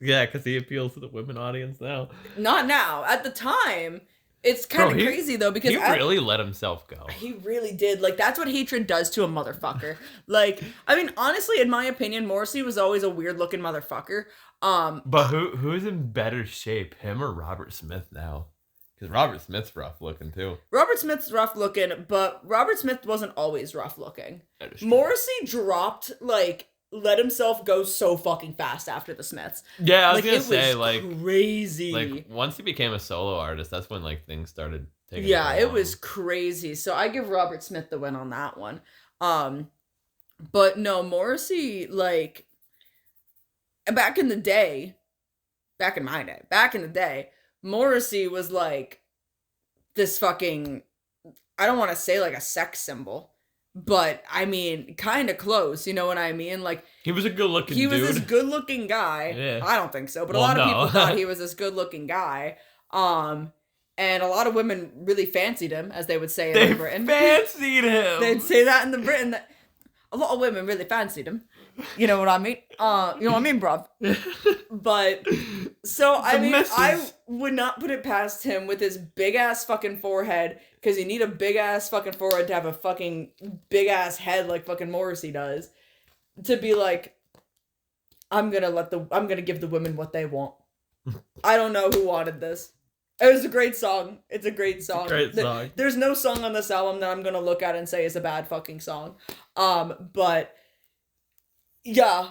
Speaker 2: Yeah, because he appeals to the women audience now.
Speaker 1: Not now. At the time, it's kind of crazy, though, because...
Speaker 2: He really let himself go.
Speaker 1: He really did. Like, that's what hatred does to a motherfucker. Like, I mean, honestly, in my opinion, Morrissey was always a weird-looking motherfucker.
Speaker 2: But who's in better shape, him or Robert Smith now? Because Robert Smith's rough looking, too.
Speaker 1: Robert Smith's rough looking, but Robert Smith wasn't always rough looking. Morrissey dropped, like... let himself go so fucking fast after the Smiths.
Speaker 2: Yeah, I was
Speaker 1: like,
Speaker 2: gonna say, like,
Speaker 1: crazy.
Speaker 2: Like, once he became a solo artist, that's when, like, things started taking.
Speaker 1: Yeah, it was crazy. So I give Robert Smith the win on that one. But no, Morrissey, like, back in the day, Morrissey was like this fucking, I don't want to say like a sex symbol. But, I mean, kind of close, you know what I mean? Like,
Speaker 2: he was a good-looking dude.
Speaker 1: He was this good-looking guy.
Speaker 2: Yeah.
Speaker 1: I don't think so, but a lot of people thought he was this good-looking guy. And a lot of women really fancied him, as they would say
Speaker 2: They
Speaker 1: in Britain.
Speaker 2: fancied him.
Speaker 1: They'd say that in the Britain, that a lot of women really fancied him. You know what I mean? You know what I mean, bruv? But, so, I mean, I would not put it past him with his big-ass fucking forehead, because you need a big-ass fucking forehead to have a fucking big-ass head like fucking Morrissey does, to be like, I'm gonna give the women what they want. I don't know who wanted this. It was a great song. It's a great song.
Speaker 2: It's a great song.
Speaker 1: There's no song on this album that I'm gonna look at and say is a bad fucking song. But yeah,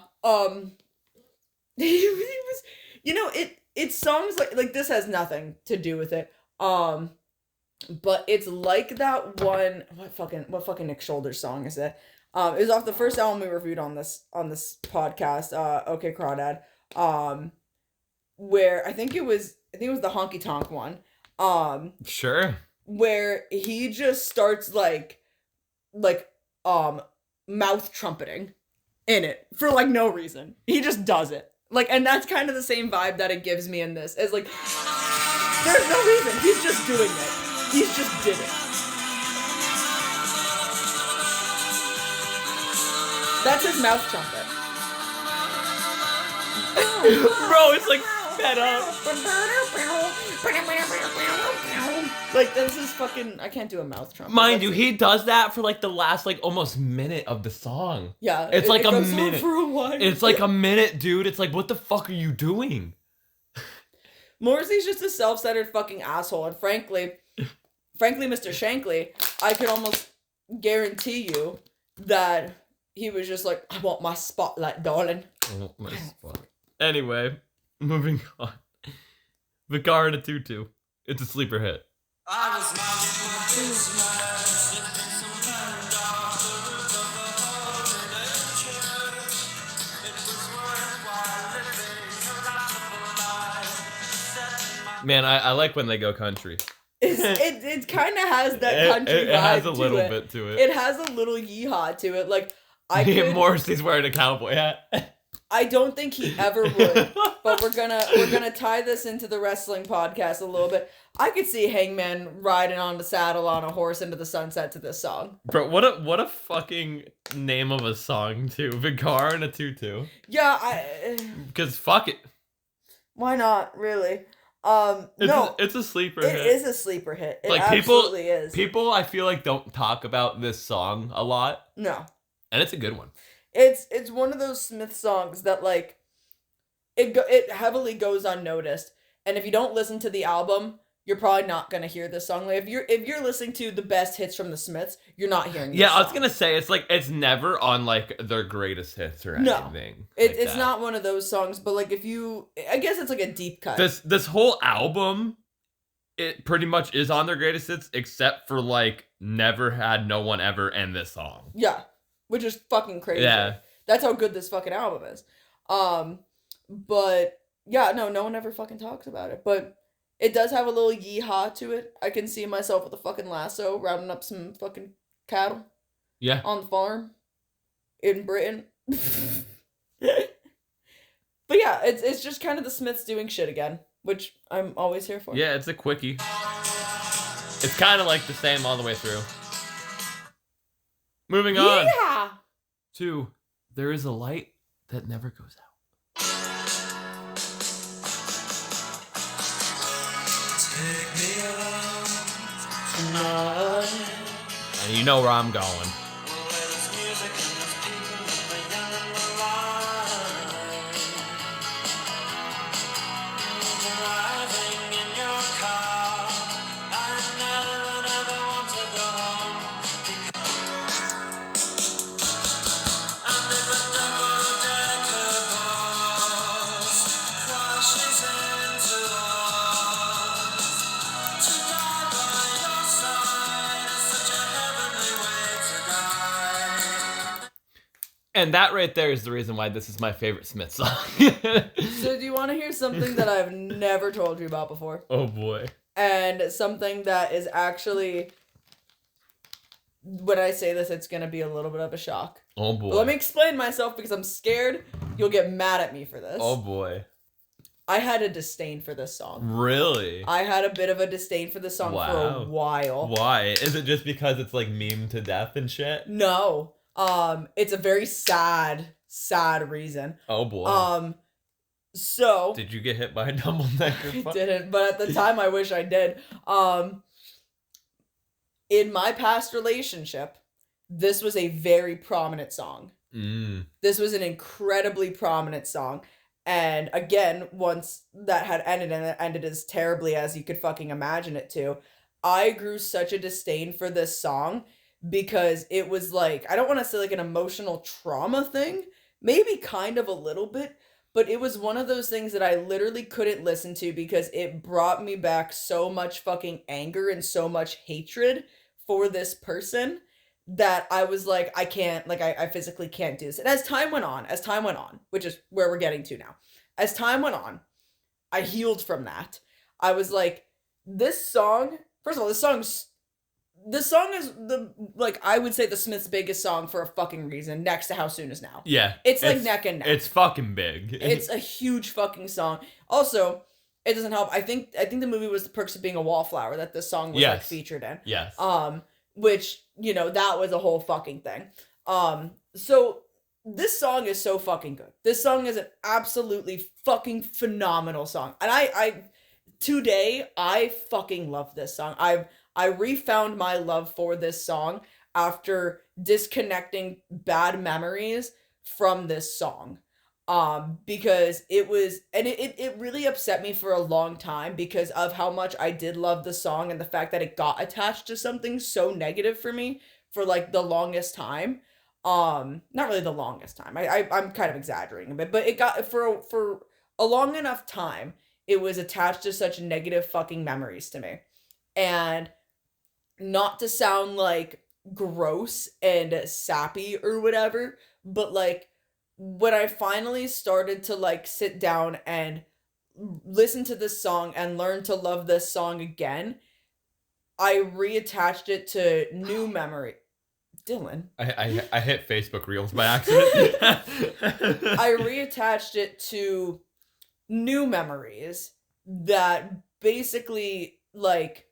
Speaker 1: he was, you know, it's songs like this has nothing to do with it. But it's like that one. What fucking Nick Shoulders song is it? It was off the first album we reviewed on this podcast. Okay, Crawdad. Where I think it was the Honky Tonk one.
Speaker 2: Sure.
Speaker 1: Where he just starts like mouth trumpeting in it for like no reason. He just does it. Like, and that's kind of the same vibe that it gives me in this. It's like there's no reason. He's just doing it. He's just did it. That's his mouth trumpet.
Speaker 2: Bro, it's like fed up.
Speaker 1: Like, this is fucking, I can't do a mouth trumpet.
Speaker 2: Mind you, he does that for like the last like almost minute of the song.
Speaker 1: Yeah.
Speaker 2: It's like
Speaker 1: it
Speaker 2: a
Speaker 1: goes on
Speaker 2: minute.
Speaker 1: for a while.
Speaker 2: It's like a minute, dude. It's like, what the fuck are you doing?
Speaker 1: Morrissey's just a self-centered fucking asshole, and frankly, Mr. Shankly, I could almost guarantee you that he was just like, I want my spotlight, darling.
Speaker 2: Oh, my fuck. Anyway, moving on. Vicar in a Tutu. It's a sleeper hit.
Speaker 3: I was minding my business, slipping some band off the roof of a holiday church. It was worthwhile living a radical life. Setting my
Speaker 2: Man, I like when they go country.
Speaker 1: It kind of has that country vibe.
Speaker 2: It has a
Speaker 1: to
Speaker 2: little
Speaker 1: it.
Speaker 2: bit to it.
Speaker 1: It has a little yeehaw to it. Like, I could,
Speaker 2: Morrissey's wearing a cowboy hat.
Speaker 1: I don't think he ever would, but we're gonna tie this into the wrestling podcast a little bit. I could see Hangman riding on the saddle on a horse into the sunset to this song.
Speaker 2: Bro, what a fucking name of a song too. Vicar in a Tutu.
Speaker 1: Yeah,
Speaker 2: Because fuck it.
Speaker 1: why not? Really?
Speaker 2: It's a sleeper hit.
Speaker 1: It is a sleeper hit. It
Speaker 2: Like,
Speaker 1: absolutely is.
Speaker 2: People I feel like don't talk about this song a lot.
Speaker 1: No.
Speaker 2: And it's a good one.
Speaker 1: It's one of those Smith songs that like it heavily goes unnoticed, and if you don't listen to the album, you're probably not gonna hear this song. Like if you're listening to the best hits from the Smiths, you're not hearing this
Speaker 2: Yeah, I was
Speaker 1: song.
Speaker 2: gonna say it's never on like their greatest hits or
Speaker 1: No.
Speaker 2: anything.
Speaker 1: It's not one of those songs, but like I guess it's like a deep cut.
Speaker 2: This whole album, it pretty much is on their greatest hits, except for like Never Had No One Ever and this song.
Speaker 1: Yeah, which is fucking crazy.
Speaker 2: Yeah.
Speaker 1: That's how good this fucking album is. But yeah, no one ever fucking talks about it. But it does have a little yeehaw to it. I can see myself with a fucking lasso rounding up some fucking cattle.
Speaker 2: Yeah.
Speaker 1: On the farm in Britain. But yeah, it's just kind of the Smiths doing shit again, which I'm always here for.
Speaker 2: Yeah, it's a quickie. It's kind of like the same all the way through. Moving on
Speaker 1: Yeah.
Speaker 2: to There Is a Light That Never Goes Out.
Speaker 3: take me out
Speaker 1: Tonight.
Speaker 2: And you know where I'm going.
Speaker 3: where there's music and there's people and the young and the light. Driving in your car, I never want to go home. And if a double-decker bus crashes into us, to die by your side is such a heavenly way to die.
Speaker 2: And that right there is the reason why this is my favorite Smith song.
Speaker 1: So do you want to hear something that I've never told you about before?
Speaker 2: Oh boy.
Speaker 1: And something that is actually, when I say this, it's going to be a little bit of a shock.
Speaker 2: Oh boy.
Speaker 1: But let me explain myself because I'm scared you'll get mad at me for this.
Speaker 2: Oh boy.
Speaker 1: I had a disdain for this song.
Speaker 2: Really?
Speaker 1: I had a bit of a disdain for this song for a while.
Speaker 2: Why? Is it just because it's like meme to death and shit?
Speaker 1: No. It's a very sad reason.
Speaker 2: Oh boy.
Speaker 1: So
Speaker 2: Did you get hit by a double-decker
Speaker 1: I
Speaker 2: bus?
Speaker 1: didn't, but at the time I wish I did. In my past relationship, this was a very prominent song. This was an incredibly prominent song. And again, once that had ended, and it ended as terribly as you could fucking imagine it to, I grew such a disdain for this song because it was like, I don't want to say like an emotional trauma thing, maybe kind of a little bit, but it was one of those things that I literally couldn't listen to because it brought me back so much fucking anger and so much hatred for this person that I was like, I can't, like, I physically can't do this. And as time went on, which is where we're getting to now, as time went on, I healed from that. I was like, this song, first of all, this song is the, like, I would say the Smiths' biggest song for a fucking reason, next to How Soon Is Now.
Speaker 2: Yeah.
Speaker 1: It's like neck and neck.
Speaker 2: It's fucking big.
Speaker 1: It's a huge fucking song. Also, it doesn't help. I think the movie was The Perks of Being a Wallflower that this song was like featured in.
Speaker 2: Yes.
Speaker 1: Which, you know, that was a whole fucking thing. So this song is so fucking good. This song is an absolutely fucking phenomenal song. And today, I fucking love this song. I refound my love for this song after disconnecting bad memories from this song. Because it was, and it really upset me for a long time because of how much I did love the song and the fact that it got attached to something so negative for me for like the longest time. Not really the longest time. I'm kind of exaggerating a bit, but it got for a long enough time, it was attached to such negative fucking memories to me. And not to sound like gross and sappy or whatever, but like, when I finally started to like sit down and listen to this song and learn to love this song again, I reattached it to new memory. Dylan.
Speaker 2: I hit Facebook Reels by accident.
Speaker 1: I reattached it to new memories that basically, like,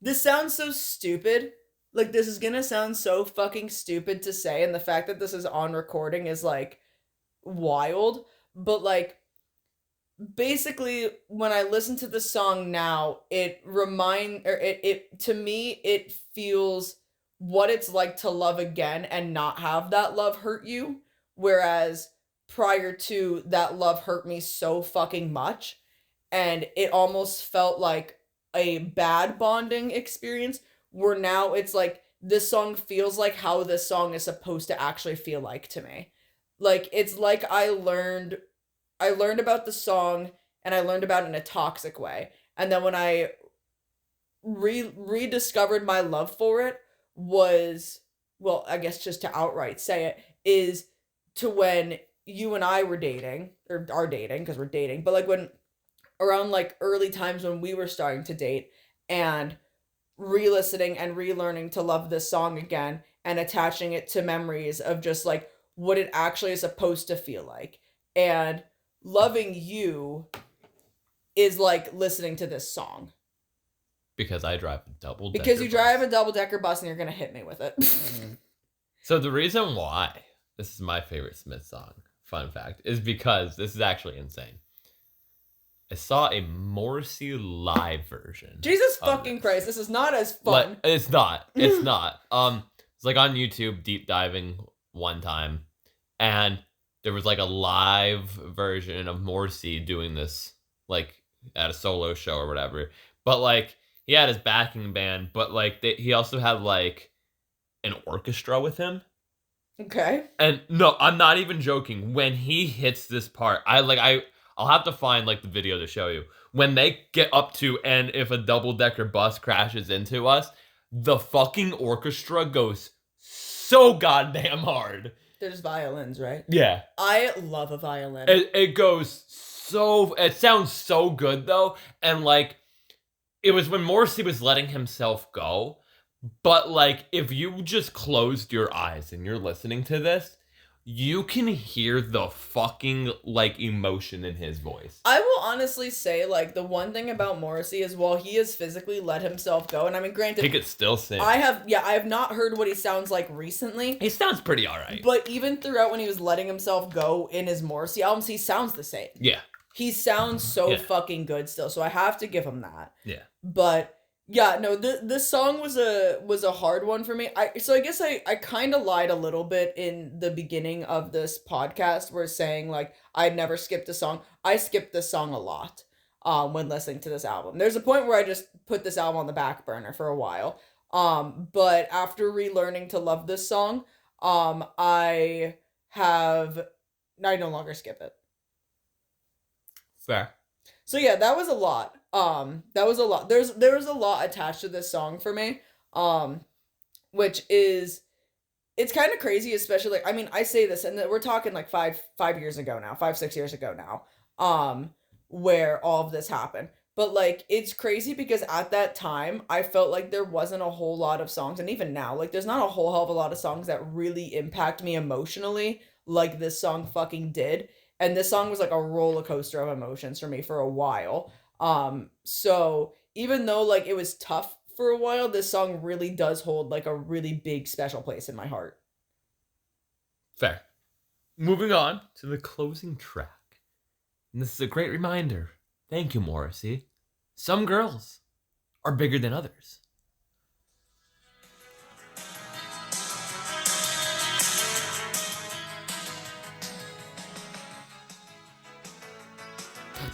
Speaker 1: this sounds so stupid. Like, this is gonna sound so fucking stupid to say, and the fact that this is on recording is, like, wild. But, like, basically, when I listen to the song now, to me, it feels what it's like to love again and not have that love hurt you. Whereas, prior to, that love hurt me so fucking much, and it almost felt like a bad bonding experience. Where now it's like, this song feels like how this song is supposed to actually feel like to me. Like, it's like I learned about the song, and I learned about it in a toxic way. And then when I rediscovered my love for it was, well, I guess just to outright say it, is to when you and I were dating, or are dating, because we're dating, but like when, around like early times when we were starting to date, and re-listening and relearning to love this song again and attaching it to memories of just like what it actually is supposed to feel like. And loving you is like listening to this song.
Speaker 2: Because I drive a double-decker
Speaker 1: Because you
Speaker 2: bus.
Speaker 1: drive a double-decker bus and you're gonna hit me with it.
Speaker 2: So the reason why this is my favorite Smith song, fun fact, is because this is actually insane. I saw a Morrissey live version.
Speaker 1: Jesus fucking Christ, this is not as fun.
Speaker 2: Like, it's not. It's not. It's like on YouTube, deep diving one time, and there was like a live version of Morrissey doing this, like at a solo show or whatever. But like he had his backing band, but like he also had like an orchestra with him.
Speaker 1: Okay.
Speaker 2: And no, I'm not even joking. When he hits this part, I'll have to find like the video to show you. When they get up to, and if a double-decker bus crashes into us, the fucking orchestra goes so goddamn hard.
Speaker 1: There's violins, right?
Speaker 2: Yeah.
Speaker 1: I love a violin.
Speaker 2: It goes so, it sounds so good though. And like, it was when Morrissey was letting himself go. But like, if you just closed your eyes and you're listening to this, you can hear the fucking, like, emotion in his voice.
Speaker 1: I will honestly say, like, the one thing about Morrissey is while he has physically let himself go, and I mean, granted,
Speaker 2: He could still sing.
Speaker 1: I have not heard what he sounds like recently.
Speaker 2: He sounds pretty alright.
Speaker 1: But even throughout when he was letting himself go in his Morrissey albums, he sounds the same.
Speaker 2: Yeah.
Speaker 1: He sounds so fucking good still, so I have to give him that.
Speaker 2: Yeah.
Speaker 1: But yeah, no, this song was a hard one for me. I guess I kind of lied a little bit in the beginning of this podcast, where saying like I'd never skipped a song. I skipped this song a lot when listening to this album. There's a point where I just put this album on the back burner for a while. But after relearning to love this song, I no longer skip it.
Speaker 2: Fair.
Speaker 1: So yeah, that was a lot. That was a lot. There was a lot attached to this song for me. Which is, it's kind of crazy, especially like, I mean, I say this and we're talking like 5 years ago now, 5-6 years ago now, where all of this happened. But like, it's crazy because at that time, I felt like there wasn't a whole lot of songs, and even now, like, there's not a whole hell of a lot of songs that really impact me emotionally like this song fucking did. And this song was like a roller coaster of emotions for me for a while. So even though like it was tough for a while, this song really does hold like a really big special place in my heart.
Speaker 2: Fair. Moving on to the closing track. And this is a great reminder. Thank you, Morrissey. Some girls are bigger than others.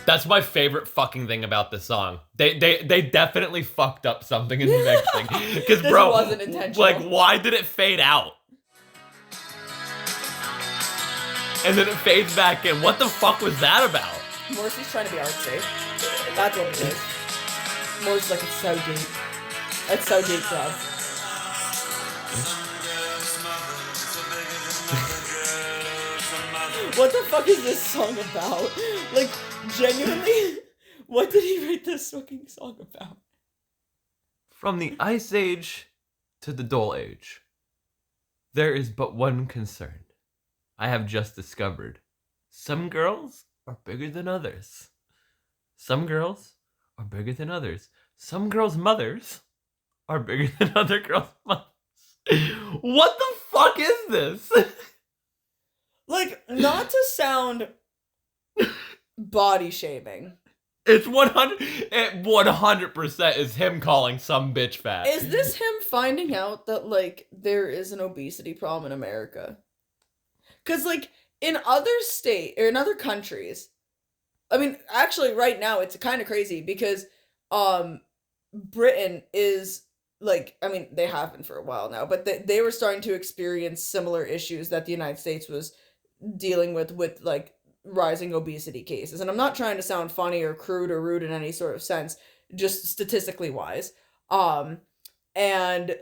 Speaker 2: That's my favorite fucking thing about this song. They definitely fucked up something in the mixing. Because, bro,
Speaker 1: wasn't intentional.
Speaker 2: Like, why did it fade out? And then it fades back in. What the fuck was that about?
Speaker 1: Morrissey's trying to be artsy. That's what it is. Morrissey's like, it's so deep. It's so deep, bro. What the fuck is this song about? Like, genuinely, what did he write this fucking song about?
Speaker 2: From the Ice Age to the Dull Age, there is but one concern. I have just discovered. Some girls are bigger than others. Some girls are bigger than others. Some girls' mothers are bigger than other girls' mothers. What the fuck is this?
Speaker 1: Like, not to sound body shaming.
Speaker 2: It's 100% is him calling some bitch fat.
Speaker 1: Is this him finding out that, like, there is an obesity problem in America? Because, like, in other in other countries, I mean, actually, right now, it's kind of crazy because, Britain is, like, I mean, they have been for a while now, but they were starting to experience similar issues that the United States was dealing with, like, rising obesity cases. And I'm not trying to sound funny or crude or rude in any sort of sense, just statistically wise. And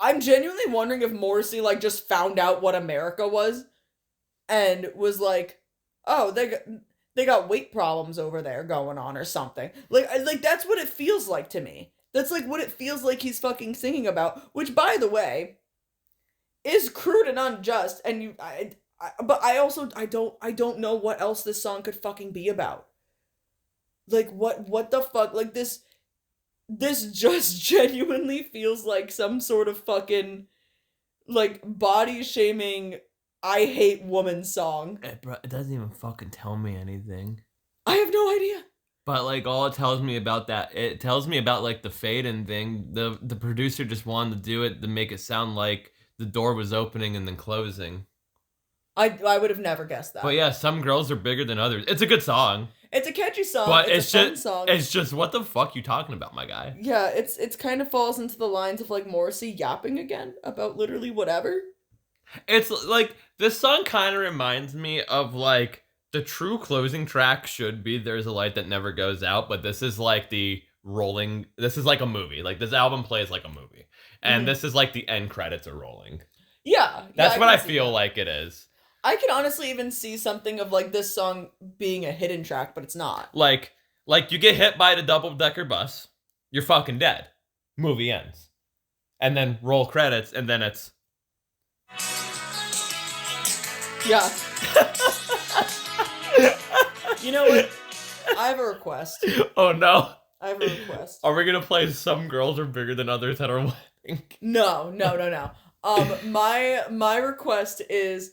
Speaker 1: I'm genuinely wondering if Morrissey, like, just found out what America was and was like, oh, they got weight problems over there going on or something. Like that's what it feels like to me. That's like what it feels like he's fucking singing about, which, by the way, is crude and unjust. And but I also don't know what else this song could fucking be about. Like, what the fuck? Like, this just genuinely feels like some sort of fucking, like, body shaming, I hate woman song.
Speaker 2: Bro, it doesn't even fucking tell me anything.
Speaker 1: I have no idea.
Speaker 2: But, like, all it tells me about that, it tells me about, like, the fade-in thing. The producer just wanted to do it to make it sound like the door was opening and then closing.
Speaker 1: I would have never guessed that.
Speaker 2: But yeah, some girls are bigger than others. It's a good song.
Speaker 1: It's a catchy song.
Speaker 2: But
Speaker 1: it's a fun song.
Speaker 2: It's just, what the fuck you talking about, my guy?
Speaker 1: Yeah, it's kind of falls into the lines of, like, Morrissey yapping again about literally whatever.
Speaker 2: It's like, this song kind of reminds me of, like, the true closing track should be There's a Light That Never Goes Out, but this is like this is like a movie. Like, this album plays like a movie. And this is like the end credits are rolling.
Speaker 1: Yeah.
Speaker 2: That's what I feel like it is.
Speaker 1: I can honestly even see something of, like, this song being a hidden track, but it's not.
Speaker 2: Like you get hit by the double-decker bus, you're fucking dead. Movie ends. And then roll credits, and then it's...
Speaker 1: Yeah. You know what? I have a request.
Speaker 2: Oh no.
Speaker 1: I have a request.
Speaker 2: Are we gonna play Some Girls Are Bigger Than Others at Our Wedding?
Speaker 1: No. My request is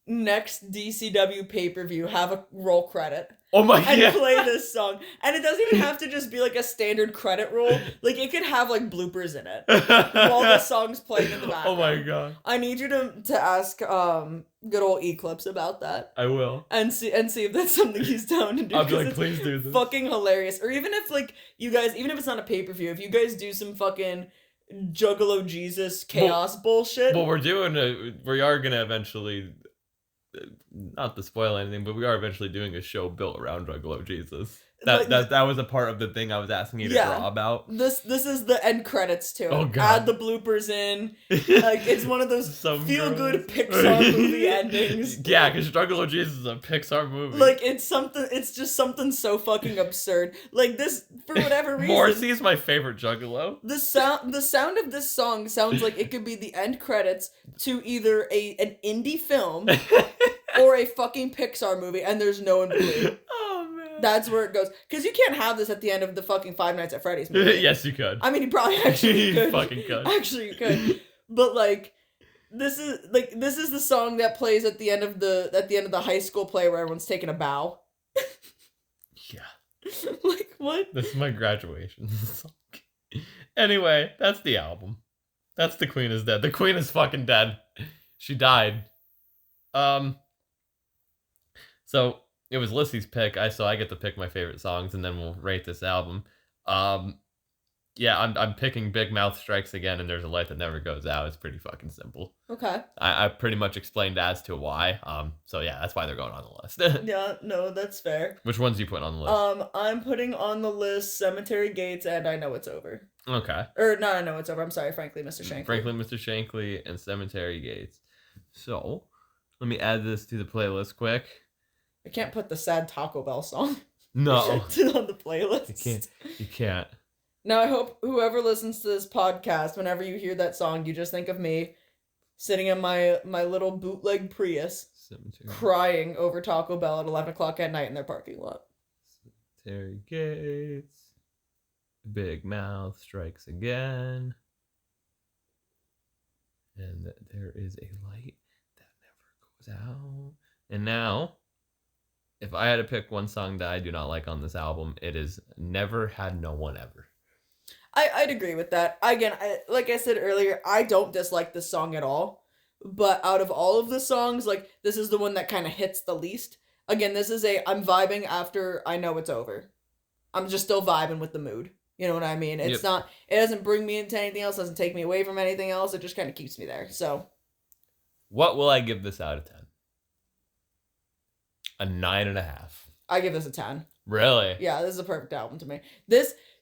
Speaker 1: next DCW pay-per-view, have a roll credit.
Speaker 2: Oh my
Speaker 1: And
Speaker 2: god.
Speaker 1: play this song. And it doesn't even have to just be like a standard credit roll. Like, it could have like bloopers in it while the song's playing in the background.
Speaker 2: Oh my god.
Speaker 1: I need you to ask good old Eclipse about that.
Speaker 2: I will.
Speaker 1: And see if that's something he's down to do.
Speaker 2: I'll be
Speaker 1: 'cause
Speaker 2: like,
Speaker 1: it's
Speaker 2: please do this.
Speaker 1: fucking hilarious. Or even if like you guys, even if it's not a pay-per-view, if you guys do some fucking Juggalo Jesus chaos bullshit.
Speaker 2: Well, we are gonna eventually, not to spoil anything, but we are eventually doing a show built around Juggalo Jesus. That was a part of the thing I was asking you to draw about.
Speaker 1: This is the end credits to it.
Speaker 2: Oh, God.
Speaker 1: Add the bloopers in. Like, it's one of those feel good Pixar movie endings.
Speaker 2: Yeah, because Juggalo Jesus is a Pixar movie.
Speaker 1: Like, it's just something so fucking absurd. Like, this, for whatever reason.
Speaker 2: Morrissey is my favorite Juggalo.
Speaker 1: The sound of this song sounds like it could be the end credits to either an indie film or a fucking Pixar movie, and there's no in between.
Speaker 2: Oh man,
Speaker 1: That's where it goes. Because you can't have this at the end of the fucking Five Nights at Freddy's movie.
Speaker 2: Yes, you could.
Speaker 1: I mean, you probably actually
Speaker 2: You
Speaker 1: could.
Speaker 2: fucking could.
Speaker 1: Actually, you could. But like, this is the song that plays at the end of the high school play where everyone's taking a bow.
Speaker 2: Yeah.
Speaker 1: Like, what?
Speaker 2: This is my graduation song. Anyway, that's the album. That's The Queen is Dead. The Queen is fucking dead. She died. So it was Lissy's pick. So I get to pick my favorite songs, and then we'll rate this album. Yeah, I'm picking Big Mouth Strikes Again, and There's a Light That Never Goes Out. It's pretty fucking simple.
Speaker 1: Okay.
Speaker 2: I pretty much explained as to why. So yeah, that's why they're going on the list.
Speaker 1: Yeah, no, that's fair.
Speaker 2: Which ones are you putting on the list?
Speaker 1: I'm putting on the list Cemetery Gates and I Know It's Over.
Speaker 2: Okay.
Speaker 1: Or not I Know It's Over. I'm sorry, Frankly, Mr. Shankly.
Speaker 2: Frankly, Mr. Shankly, and Cemetery Gates. So, let me add this to the playlist quick.
Speaker 1: I can't put the sad Taco Bell song
Speaker 2: No.
Speaker 1: on the playlist.
Speaker 2: You can't.
Speaker 1: Now, I hope whoever listens to this podcast, whenever you hear that song, you just think of me sitting in my little bootleg Prius,
Speaker 2: Cemetery.
Speaker 1: crying over Taco Bell at 11 o'clock at night in their parking lot.
Speaker 2: Cemetery Gates. Big Mouth Strikes Again. And There Is a Light That Never Goes Out. And now, if I had to pick one song that I do not like on this album, it is Never Had No One Ever.
Speaker 1: I'd agree with that. Again, like I said earlier, I don't dislike this song at all. But out of all of the songs, like, this is the one that kind of hits the least. Again, this is I'm vibing after I Know It's Over. I'm just still vibing with the mood. You know what I mean? It's not, it doesn't bring me into anything else, doesn't take me away from anything else. It just kind of keeps me there. So,
Speaker 2: what will I give this out of 10? A 9.5.
Speaker 1: I give this a 10.
Speaker 2: Really?
Speaker 1: Yeah, this is a perfect album to me.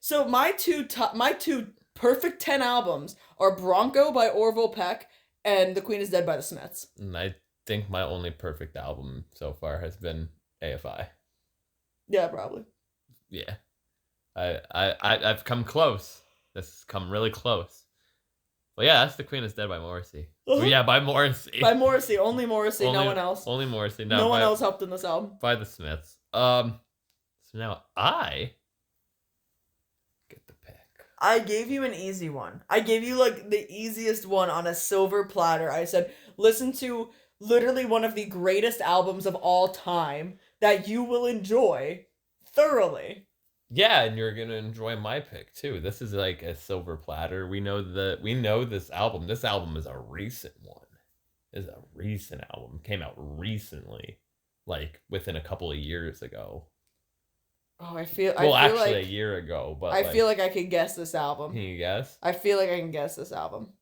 Speaker 1: So my two perfect 10 albums are Bronco by Orville Peck and The Queen is Dead by the Smiths.
Speaker 2: And I think my only perfect album so far has been AFI.
Speaker 1: Yeah, probably.
Speaker 2: Yeah. I've come close. This has come really close. Well, yeah, that's The Queen is Dead by Morrissey.
Speaker 1: Uh-huh.
Speaker 2: Well, yeah, by Morrissey.
Speaker 1: By Morrissey. Only Morrissey. No one else.
Speaker 2: Only Morrissey.
Speaker 1: No one else helped in this album.
Speaker 2: By the Smiths. So now I get the pick.
Speaker 1: I gave you an easy one. I gave you, like, the easiest one on a silver platter. I said, listen to literally one of the greatest albums of all time that you will enjoy thoroughly.
Speaker 2: Yeah, and you're gonna enjoy my pick too. This is like a silver platter. We know this album. This album is a recent one. It's a recent album. Came out recently, like within a couple of years ago.
Speaker 1: Oh, I feel
Speaker 2: actually
Speaker 1: like
Speaker 2: a year ago. But
Speaker 1: I feel like I could guess this album.
Speaker 2: Can you guess?
Speaker 1: I feel like I can guess this album.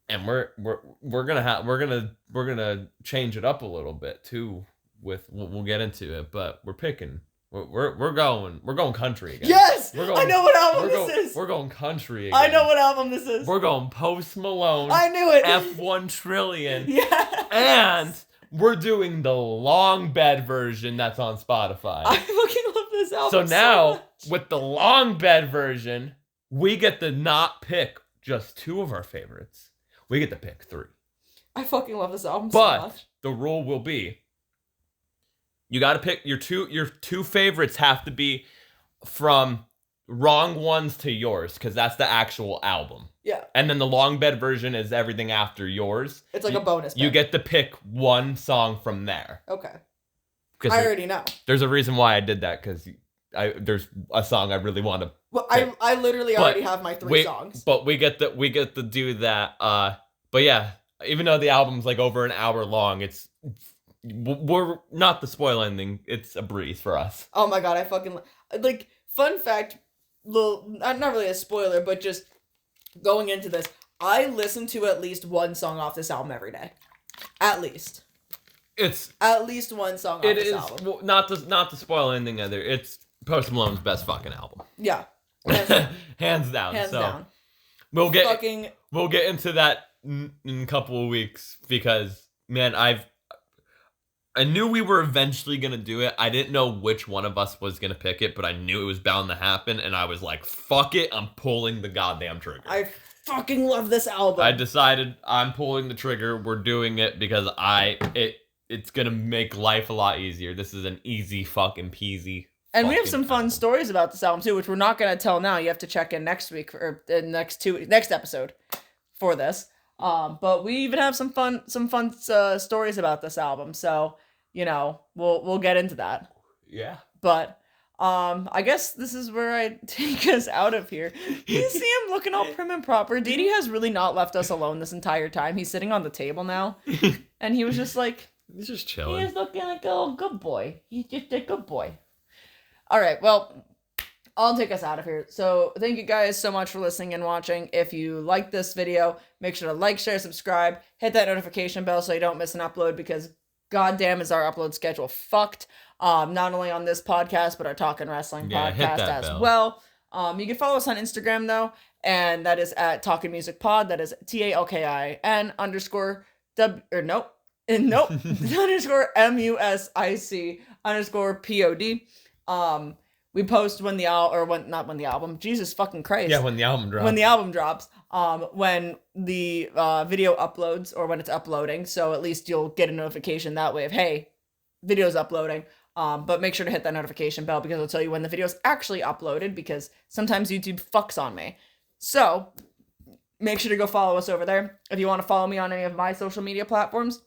Speaker 2: And we're gonna change it up a little bit too. We'll get into it, but we're picking. We're going country again.
Speaker 1: Yes!
Speaker 2: We're going,
Speaker 1: I know what album this is!
Speaker 2: We're going country again.
Speaker 1: I know what album this is!
Speaker 2: We're going Post Malone.
Speaker 1: I knew it!
Speaker 2: F1 Trillion.
Speaker 1: Yeah!
Speaker 2: And we're doing the long bed version that's on Spotify.
Speaker 1: I fucking love this album
Speaker 2: So now,
Speaker 1: much.
Speaker 2: with the long bed version, we get to not pick just two of our favorites. We get to pick three.
Speaker 1: I fucking love this album
Speaker 2: But
Speaker 1: so much.
Speaker 2: the rule will be, you got to pick your two favorites have to be from Wrong Ones to Yours, because that's the actual album.
Speaker 1: Yeah.
Speaker 2: And then the long bed version is everything after Yours.
Speaker 1: It's like a bonus
Speaker 2: You
Speaker 1: pick.
Speaker 2: get to pick one song from there.
Speaker 1: Okay.
Speaker 2: Because
Speaker 1: I already know.
Speaker 2: there's a reason why I did that, because there's a song I really want to.
Speaker 1: Well, I literally already have my 3 songs.
Speaker 2: But we get to do that. But yeah, even though the album's like over an hour long, we're not the spoil ending. It's a breeze for us.
Speaker 1: Oh my god, I fucking like. Fun fact, not really a spoiler, but just going into this, I listen to at least one song off this album every day, at least.
Speaker 2: It's
Speaker 1: at least one song off this album.
Speaker 2: Well, not to spoil anything either. It's Post Malone's best fucking album.
Speaker 1: Yeah,
Speaker 2: hands down.
Speaker 1: Hands down.
Speaker 2: We'll get into that in a couple of weeks, because man, I knew we were eventually gonna do it. I didn't know which one of us was gonna pick it, but I knew it was bound to happen, and I was like, "Fuck it, I'm pulling the goddamn trigger."
Speaker 1: I fucking love this album.
Speaker 2: I decided I'm pulling the trigger. We're doing it because it's gonna make life a lot easier. This is an easy fucking peasy.
Speaker 1: And we have some fun stories about this album too, which we're not gonna tell now. You have to check in next week or the next episode for this. But we even have some fun stories about this album. So we'll get into that.
Speaker 2: Yeah.
Speaker 1: But I guess this is where I take us out of here. You see him looking all prim and proper. Didi has really not left us alone this entire time. He's sitting on the table now, and he was just like,
Speaker 2: he's just chilling.
Speaker 1: He's looking like a little good boy. He's just a good boy. All right, well, I'll take us out of here. So thank you guys so much for listening and watching. If you like this video, make sure to like, share, subscribe, hit that notification bell so you don't miss an upload, because goddamn is our upload schedule fucked. Not only on this podcast, but our Talkin Wrestling podcast as well. You can follow us on Instagram though, and that is at Talkin Music Pod. That is TALKIN _W nope underscore MUSIC _ POD. We post when the album. Jesus fucking Christ.
Speaker 2: Yeah, when the album drops.
Speaker 1: When the album drops. When the video uploads, or when it's uploading. So at least you'll get a notification that way of, hey, video's uploading. But make sure to hit that notification bell, because it'll tell you when the video's actually uploaded, because sometimes YouTube fucks on me. So make sure to go follow us over there. If you want to follow me on any of my social media platforms,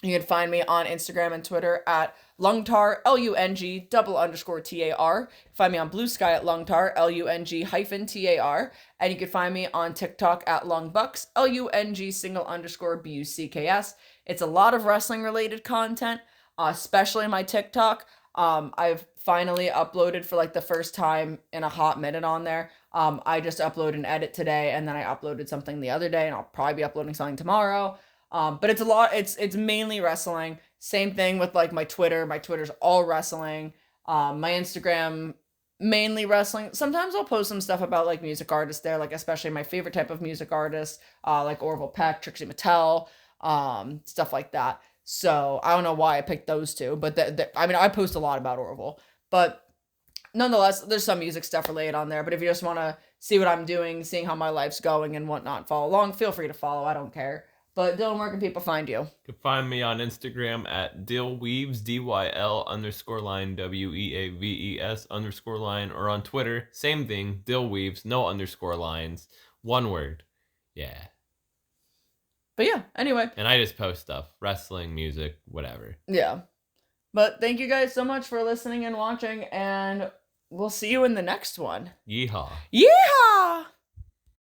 Speaker 1: you can find me on Instagram and Twitter at Lungtar, LUNG_TAR. Find me on Blue Sky at Lungtar, LUNG-TAR. And you can find me on TikTok at Lungbucks, LUNG_BUCKS. It's a lot of wrestling related content, especially my TikTok. I've finally uploaded for like the first time in a hot minute on there. I just uploaded an edit today, and then I uploaded something the other day, and I'll probably be uploading something tomorrow. But it's a lot. It's mainly wrestling. Same thing with like my Twitter. My Twitter's all wrestling. My Instagram, mainly wrestling. Sometimes I'll post some stuff about like music artists there, like especially my favorite type of music artists, like Orville Peck, Trixie Mattel, stuff like that. So I don't know why I picked those two, but I post a lot about Orville, but nonetheless, there's some music stuff related on there. But if you just want to see what I'm doing, seeing how my life's going and whatnot, follow along, feel free to follow. I don't care. But Dylan, where can people find you?
Speaker 2: You can find me on Instagram at DillWeaves, DYL_line WEAVES _line, or on Twitter, same thing, DillWeaves, no underscore lines, one word. Yeah.
Speaker 1: But yeah, anyway.
Speaker 2: And I just post stuff, wrestling, music, whatever.
Speaker 1: Yeah. But thank you guys so much for listening and watching, and we'll see you in the next one.
Speaker 2: Yeehaw.
Speaker 1: Yeehaw!